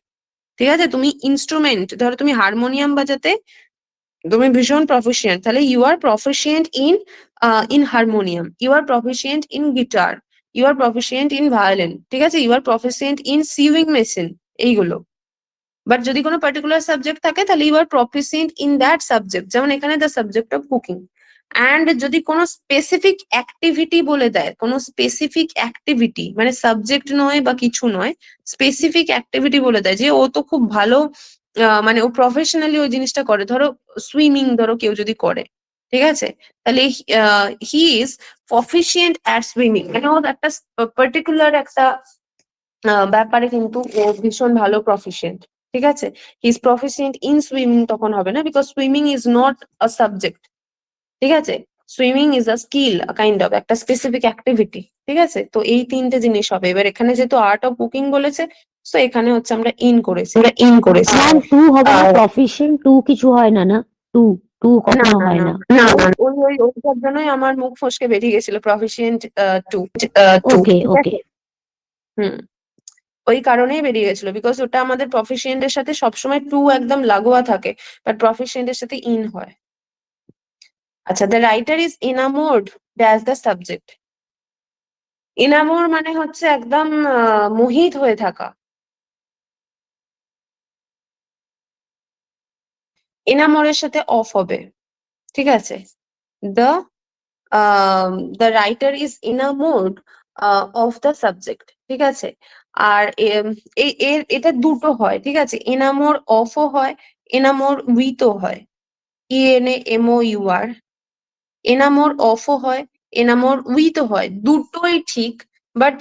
ঠিক আছে, তুমি ইনস্ট্রুমেন্ট, ধরো তুমি হারমোনিয়াম বাজাতে তুমি ভীষণ প্রফিসিয়েন্ট, তাহলে you are proficient in in harmonium, you are proficient in guitar, you are proficient in violin, ঠিক আছে, you are proficient in sewing machine, এইগুলো। বাট যদি কোনো পার্টিকুলার সাবজেক্ট থাকে তাহলে you are proficient in that subject, যেমন এখানে the subject of cooking. And যদি কোনো স্পেসিফিক অ্যাক্টিভিটি বলে দেয়, কোনো স্পেসিফিক অ্যাক্টিভিটি মানে সাবজেক্ট নয় বা কিছু নয়, স্পেসিফিক অ্যাক্টিভিটি বলে দেয় যে ও তো খুব ভালো, মানে ও প্রফেশনালি ওই জিনিসটা করে, ধরো সুইমিং, ধরো কেউ যদি করে, ঠিক আছে, তাহলে he is proficient at swimming, মানে ও একটা পার্টিকুলার একটা ব্যাপারে কিন্তু ও ভীষণ ভালো প্রফিসিয়েন্ট, ঠিক আছে। হি ইজ প্রফিসিয়েন্ট ইন সুইমিং তখন হবে না, because swimming is not a subject, ঠিক আছে, swimming is a skill, kind of একটা স্পেসিফিক অ্যাক্টিভিটি, ঠিক আছে। তো এই তিনটে জিনিস হবে। এবার এখানে যেহেতু আর্ট অফ কুকিং বলেছে, তো এখানে হচ্ছে আমরা ইন করেছি, আমরা ইন করেছি।
ম্যাম টু হবে না, প্রফিশিয়েন্ট টু কিছু হয় না, না টু টু
না
কখনো
না
হয়
না
না।
না, ওইটার জন্যই আমার মুখ ফসকে বেরিয়ে গেছিল প্রফিসিয়েন্ট টু,
ওকে
ঠিক
ওকে।
আছে। হুম, ওই কারণেই বেরিয়ে গেছিল, বিকজ ওটা আমাদের প্রফিসিয়েন্ট এর সাথে সবসময় টু একদম লাগোয়া থাকে, বাট প্রফিসিয়েন্ট এর সাথে ইন হয়। আচ্ছা, দ্য রাইটার ইজ এনামোর্ড দ্যাজ দ্য সাবজেক্ট। এনামোর মানে হচ্ছে একদম মোহিত হয়ে থাকা। এনামোরের সাথে অফ হবে, ঠিক আছে। The the writer is enamoured of the subject, ঠিক আছে। আর এটা দুটো হয়, ঠিক আছে, এনামোর অফও হয়, এনামোর উইথও হয়, ENAMOUR, এনামোর অফও হয়, এনামোর উইথও হয়, দুটোই ঠিক। বাট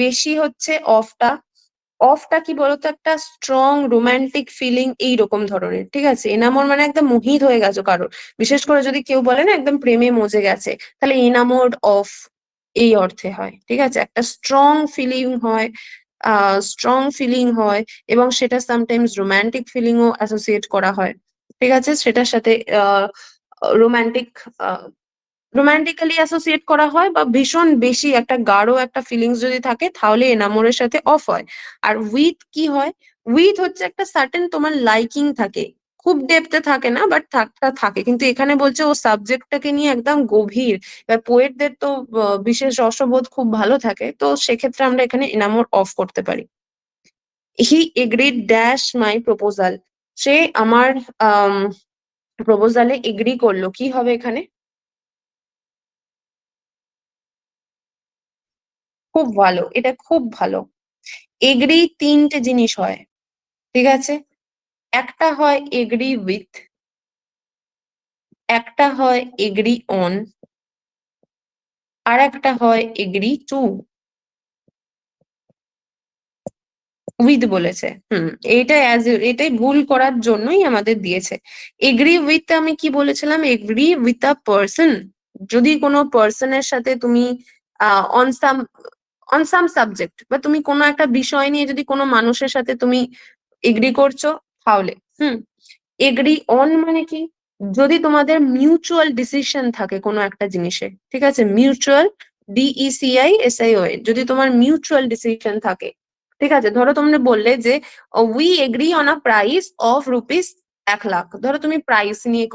বেশি হচ্ছে অফটা। অফটা কি বলতো, একটা স্ট্রং রোমান্টিক ফিলিং এইরকম ধরনের, ঠিক আছে। এনামোর মানে একদম মোহিত হয়ে গেছো কারোর, বিশেষ করে যদি কেউ বলে না একদম প্রেমে মজে গেছে, তাহলে এনামোর্ড অফ এই অর্থে হয়, ঠিক আছে। একটা স্ট্রং ফিলিং হয়, স্ট্রং ফিলিং হয়, এবং সেটা সামটাইমস রোমান্টিক ফিলিংও অ্যাসোসিয়েট করা হয়, ঠিক আছে, সেটার সাথে রোমান্টিক, রোমান্টিক্যালি অ্যাসোসিয়েট করা হয়, বা ভীষণ বেশি একটা গাঢ় একটা ফিলিংস যদি থাকে তাহলে এনামোরের সাথে অফ হয়। আর উইথ কি হয়? উইথ হচ্ছে একটা সার্টেন তোমার লাইকিং থাকে, খুব ডেপথে থাকে না, বাট থাকে। কিন্তু এখানে বলছে ও সাবজেক্টটাকে নিয়ে একদম গভীর। এবার পোয়েটদের তো বিশেষ রসবোধ খুব ভালো থাকে, তো সেক্ষেত্রে আমরা এখানে এনামোর অফ করতে পারি। হি এগ্রিড ড্যাশ মাই প্রপোজাল, সে আমার প্রপোজালে এগ্রি করলো, কি হবে এখানে? খুব ভালো, এটা খুব ভালো। এগ্রি তিনটে জিনিস হয়, ঠিক আছে। একটা হয় এগ্রি উইথ, একটা হয় এগ্রি অন, আর একটা হয় এগ্রি টু। উইথ বলেছে, এইটা এটাই ভুল করার জন্যই আমাদের দিয়েছে। এগ্রি উইথ আমি কি বলেছিলাম? এগ্রি উইথ আ পার্সন, যদি কোনো পার্সনের সাথে তুমি on some, on some subject, বা তুমি কোনো একটা বিষয় নিয়ে যদি কোনো মানুষের সাথে তুমি এগ্রি করছো, তাহলে এগ্রি অন মানে কি? যদি তোমাদের মিউচুয়াল ডিসিশন থাকে কোনো একটা জিনিসে, ঠিক আছে, মিউচুয়াল, DECISION, যদি তোমার মিউচুয়াল ডিসিশন থাকে, ঠিক আছে। ধরো তোমরা বললে যে we agri on a price of rupees 1 lakh, ধরো তুমি প্রাইস নিয়ে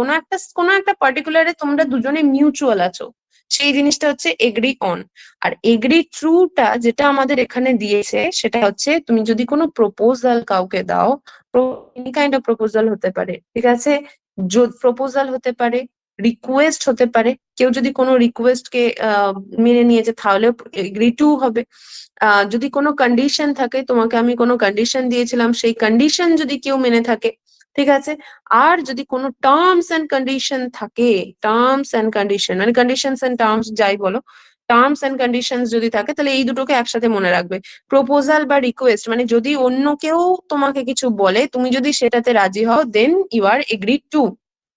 কোনো একটা পার্টিকুলারে তোমরা দুজনে মিউচুয়াল আছো, সেই জিনিসটা হচ্ছে এগ্রি অন। আর এগ্রি ট্রুটা যেটা আমাদের এখানে দিয়েছে, সেটা হচ্ছে তুমি যদি কোনো প্রপোজাল কাউকে দাও, এনি কাইন্ড অফ প্রপোজাল হতে পারে, ঠিক আছে, প্রপোজাল হতে পারে, রিকোয়েস্ট হতে পারে, কেউ যদি কোনো রিকোয়েস্ট কে মেনে নিয়েছে তাহলে এগ্রি টু হবে। যদি কোনো কন্ডিশন থাকে, তোমাকে আমি কোনো কন্ডিশন দিয়েছিলাম, সেই কন্ডিশন যদি কেউ মেনে থাকে, ঠিক আছে। আর যদি কোনো টার্মস এন্ড কন্ডিশন থাকে, টার্মস এন্ড কন্ডিশন মানে কন্ডিশনস এন্ড টার্মস যাই বলো, টার্মস এন্ড কন্ডিশনস যদি থাকে তাহলে এই দুটোকে একসাথে মনে রাখবে। প্রপোজাল বা রিকোয়েস্ট মানে যদি অন্য কেউ তোমাকে কিছু বলে, তুমি যদি সেটাতে রাজি হও, then you are agree to,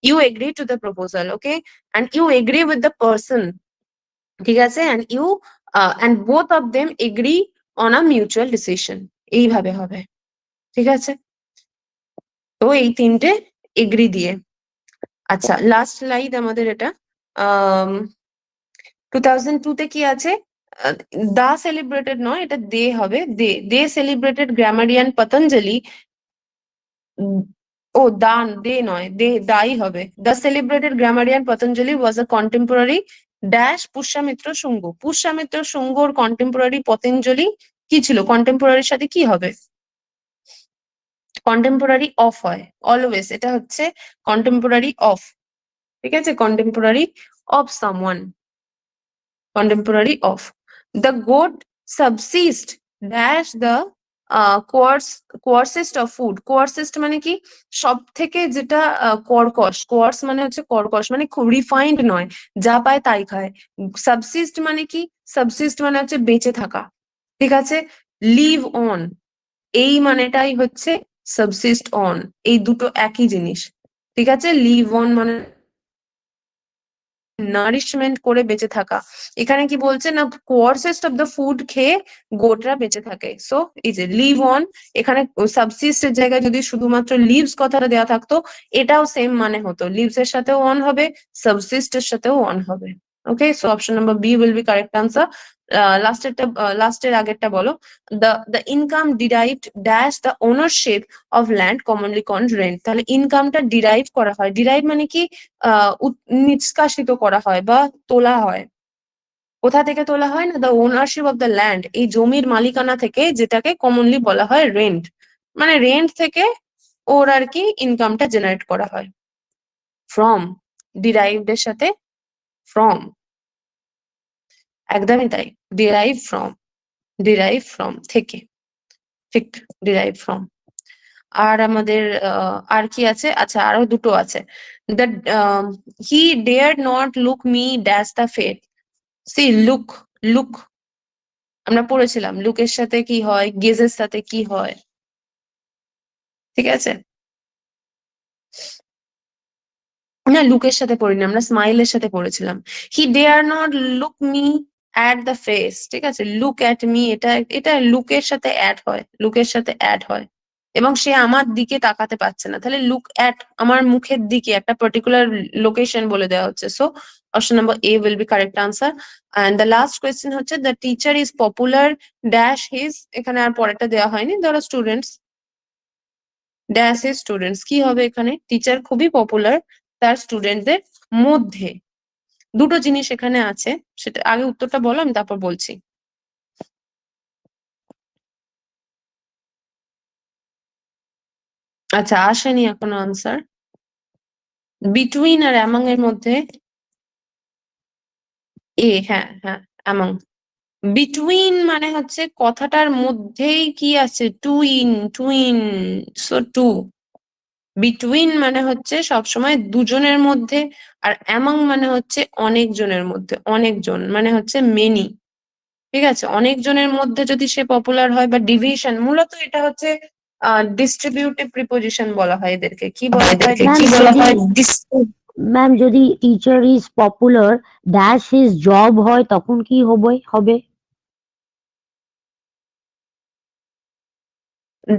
you agree to the proposal, okay, and you agree with the person, ঠিক আছে, and you and both of them agree on a mutual decision, এইভাবে হবে, ঠিক আছে। তো এই তিনটে এগ্রি দিয়ে। আচ্ছা, লাস্ট লাইন আমাদের এটা 2002 তে কি আছে, দা সেলিব্রেটেড নয়, এটা দে হবে, দে সেলিব্রেটেড গ্রামারিয়ান পতঞ্জলি, ও দান, দে নয়, দাই হবে। The celebrated grammarian Patanjali was a contemporary dash Pushyamitra Shunga, Pushyamitra শুঙ্গর কন্টেম্পোরারি পতঞ্জলি কি ছিল, কন্টেম্পোরারির সাথে কি হবে, কন্টেম্পোরারি অফ হয় অলওয়েজ, এটা হচ্ছে কন্টেম্পোরারি অফ, ঠিক আছে, contemporary of someone, contemporary of. The goat subsist dash the coarsest of food. coarsest মানে কি, সব থেকে যেটা কর্কশ, কোয়ার্স মানে হচ্ছে কর্কশ, মানে খুব রিফাইন্ড নয়, যা পায় তাই খায়। সাবসিস্ট মানে কি, সাবসিস্ট মানে হচ্ছে বেঁচে থাকা, ঠিক আছে। লিভ অন, এই মানেটাই হচ্ছে সাবসিস্ট অন, এই দুটো একই জিনিস, ঠিক আছে। লিভ অন মানে নারিশমেন্ট করে বেঁচে থাকা, এখানে কি বলছে না, কোয়ার্সেস্ট অফ দ্য ফুড খেয়ে গোটরা বেঁচে থাকে। সো এই যে লিভ অন, এখানে সাবসিস্টের জায়গায় যদি শুধুমাত্র লিভস কথাটা দেওয়া থাকতো, এটাও সেম মানে হতো, লিভস এর সাথেও অন হবে, সাবসিস্টের সাথেও অন হবে, okay. So option number B will be correct answer. লাস্টের আগেরটা বলো, the income derived dash the ownership of land commonly called rent, তাহলে ইনকামটা ডিরাইভ করা হয়, ডিরাইভ মানে কি নিষ্কাশিত করা হয় বা তোলা হয়, কোথা থেকে তোলা হয় না, the ownership of the land, এই জমির মালিকানা থেকে, যেটাকে কমনলি বলা হয় রেন্ট, মানে রেন্ট থেকে ওর আর কি ইনকামটা জেনারেট করা হয়। ফ্রম, ডিরাইভড এর সাথে ফ্রম, একদমই তাই, ডিরাইভ ফ্রম থেকে, ঠিক, ডিরাইভ ফ্রম। আর আমাদের আর কি আছে, আচ্ছা আরো দুটো আছে, the he dare not look me dash the fate, see look, look আমরা পড়েছিলাম, লুকের সাথে কি হয়, গেজের সাথে কি হয়, ঠিক আছে, না লুকের সাথে পড়িনি আমরা, স্মাইলের সাথে পড়েছিলাম। He dare not look me at the face, ঠিক আছে, লুক অ্যাট মি, এটা এটা লুকের সাথে অ্যাড হয়, লুকের সাথে অ্যাড হয়, এবং সে আমার দিকে তাকাতে পারছে না, তাহলে লুক অ্যাট আমার মুখের দিকে, একটা পার্টিকুলার লোকেশন বলে দেওয়া হচ্ছে। So option number A will be correct answer. And the last question হচ্ছে, the teacher is popular dash his, এখানে আর পরেরটা দেওয়া হয়নি, ধরো স্টুডেন্টস ড্যাশ হিজ স্টুডেন্টস, কি হবে এখানে, টিচার খুবই পপুলার তার স্টুডেন্টদের মধ্যে, দুটো জিনিস এখানে আছে, সেটা আগে উত্তরটা বলো, আমি তারপর বলছি। আচ্ছা, আসেনি এখনো আনসার, বিটুইন আর অ্যামং এর মধ্যে, হ্যাঁ হ্যাঁ, অ্যামং, বিটুইন মানে হচ্ছে কথাটার মধ্যেই কি আছে, twin, twin, so two, between মানে হচ্ছে সবসময় দুজনের মধ্যে, আর অ্যামং মানে হচ্ছে অনেকজনের মধ্যে, অনেকজন মানে হচ্ছে মেনি, ঠিক আছে, অনেকজনের মধ্যে যদি সে পপুলার হয়, বা ডিভিশন, মূলত এটা হচ্ছে ডিস্ট্রিবিউটিভ প্রিপোজিশন বলা হয় এদেরকে, কি বলা হয়,
ম্যাম
কি বলা
যদি
হয়,
ম্যাম যদি teacher is popular dash his job হয় তখন কি হবে?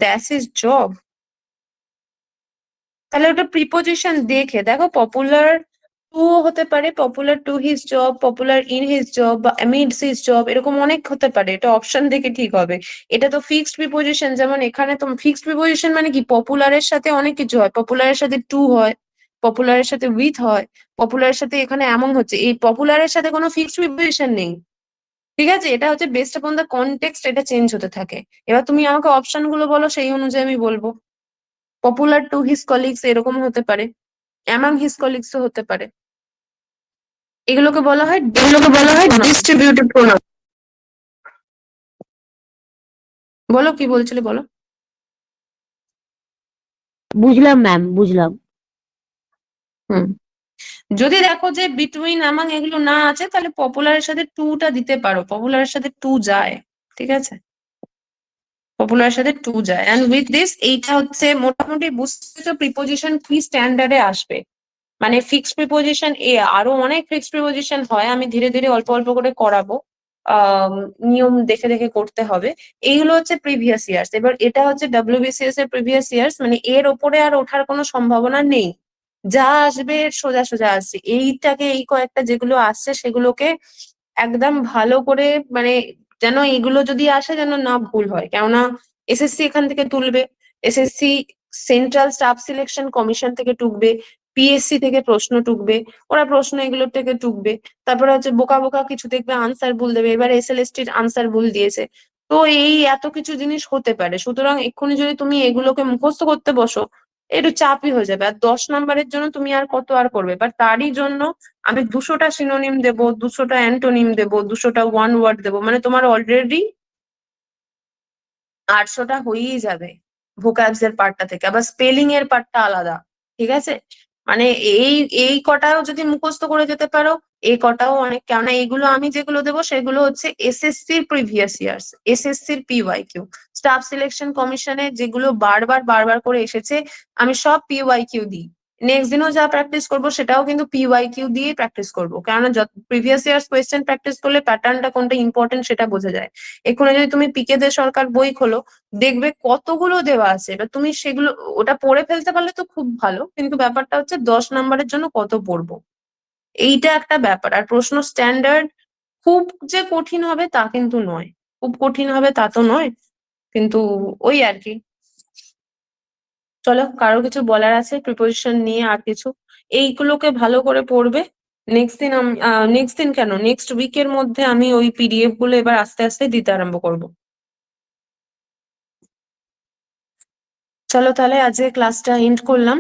দ্যাটস ইজ জব, তাহলে ওটা প্রিপোজিশন দেখে দেখো, পপুলার টু হতে পারে, popular to his job, popular in his job, বা অ্যামিডস হিজ জব, এরকম অনেক হতে পারে, এটা অপশন দেখে ঠিক হবে। এটা তো ফিক্সড প্রিপোজিশন, যেমন এখানে তো ফিক্সড প্রিপোজিশন মানে কি, পপুলারের সাথে অনেক কিছু হয়, পপুলারের সাথে টু হয়, পপুলারের সাথে উইথ হয়, পপুলারের সাথে এখানে এমন হচ্ছে, এই পপুলারের সাথে কোনো ফিক্সড প্রিপোজিশন নেই, ঠিক আছে, এটা হচ্ছে বেসড আপন দ্য কনটেক্সট, এটা চেঞ্জ হতে থাকে। এবার তুমি আমাকে অপশন গুলো বলো, সেই অনুযায়ী আমি বলবো। পপুলার টু হিজ কলিগস এরকম হতে পারে, অ্যামাং হিজ কলিগস হতে পারে, এগুলোকে বলা হয় ডিস্ট্রিবিউটিভ প্রোনাউন। বলো কি বলছিলে, বলো।
বুঝলাম ম্যাম, বুঝলাম।
হুম, যদি দেখো যে বিটুইন আমাং এগুলো না আছে, তাহলে পপুলারের সাথে টুটা দিতে পারো, পপুলারের সাথে টু যায়, ঠিক আছে, পপুলারের সাথে টু যায়। অ্যান্ড উইথ দিস এইটা হচ্ছে মোটামুটি বুঝতেছো প্রিপোজিশন কি স্ট্যান্ডার্ডে আসবে। মানে ফিক্সড প্রিপোজিশন আরো অনেক ফিক্সড প্রিপোজিশন হয়, আমি ধীরে ধীরে অল্প অল্প করে করাবো, আহ নিয়ম দেখে দেখে করতে হবে। এইগুলো হচ্ছে প্রিভিয়াস ইয়ার্স। এবার এটা হচ্ছে ডব্লিউবিসিএস এর প্রিভিয়াস ইয়ার্স, মানে এর ওপরে আর ওঠার কোনো সম্ভাবনা নেই। যা আসবে সোজা সোজা আসছে, এইটাকে এই কয়েকটা যেগুলো আসছে সেগুলোকে একদম ভালো করে, মানে যেন এগুলো যদি আসে যেন না ভুল হয়, কেননা এসএসসি এখান থেকে তুলবে, SSC central staff selection commission থেকে টুকবে, পিএসসি থেকে প্রশ্ন টুকবে, ওরা প্রশ্ন এগুলোর থেকে টুকবে। তারপরে হচ্ছে বোকা বোকা কিছু দেখবে আনসার ভুল দেবে, এবার এসএলএসটির আনসার ভুল দিয়েছে। তো এই এত কিছু জিনিস হতে পারে, সুতরাং এক্ষুনি যদি তুমি এগুলোকে মুখস্থ করতে বসো একটু চাপই হয়ে যাবে। আর 10 নম্বরের জন্য তুমি আর কত আর করবে, বাট তারই জন্য আমি 200টা সিনোনিম দেবো, 200টা অ্যান্টোনিম দেবো, 200টা ওয়ান ওয়ার্ড দেবো, মানে তোমার অলরেডি 800টা হয়েই যাবে ভোকাবস এর পার্টটা থেকে। আবার স্পেলিং এর পার্টটা আলাদা, ঠিক আছে। মানে এই এই কটাও যদি মুখস্থ করে যেতে পারো, এই কটাও অনেক, কেননা এইগুলো আমি যেগুলো দেবো সেগুলো হচ্ছে এসএসসির প্রিভিয়াস ইয়ার্স, এসএসসির পিওয়াই কিউ, স্টাফ সিলেকশন কমিশনে যেগুলো বারবার বারবার করে এসেছে, আমি সব পিওয়াই কিউ দিই। নেক্সট দিনও যা প্র্যাকটিস করবো সেটাও কিন্তু পিওয়াই কিউ দিয়ে প্র্যাকটিস করবো, কেননা প্রিভিয়াস ইয়ার্স কোয়েশ্চেন প্র্যাকটিস করলে প্যাটার্নটা কোনটা ইম্পর্টেন্ট সেটা বোঝা যায়। এক্ষুনি যদি তুমি পিকে দে সরকার বই খোলো, দেখবে কতগুলো দেওয়া আছে, এবার তুমি সেগুলো ওটা পড়ে ফেলতে পারলে তো খুব ভালো, কিন্তু ব্যাপারটা হচ্ছে 10 নম্বরের জন্য কত পড়বো, এইটা একটা ব্যাপার। আর প্রশ্ন স্ট্যান্ডার্ড খুব যে কঠিন হবে তা কিন্তু নয়, খুব কঠিন হবে তা তো নয়, কিন্তু ওই আর কি। চলো, কারো কিছু বলার আছে প্রিপোজিশন নিয়ে আর কিছু? এইগুলোকে ভালো করে পড়বে। নেক্সট দিন আমি নেক্সট দিন কেন, নেক্সট উইকের মধ্যে আমি ওই পিডিএফ গুলো এবার আস্তে আস্তে দিতে আরম্ভ করবো। চলো তাহলে আজকে ক্লাসটা এন্ড করলাম।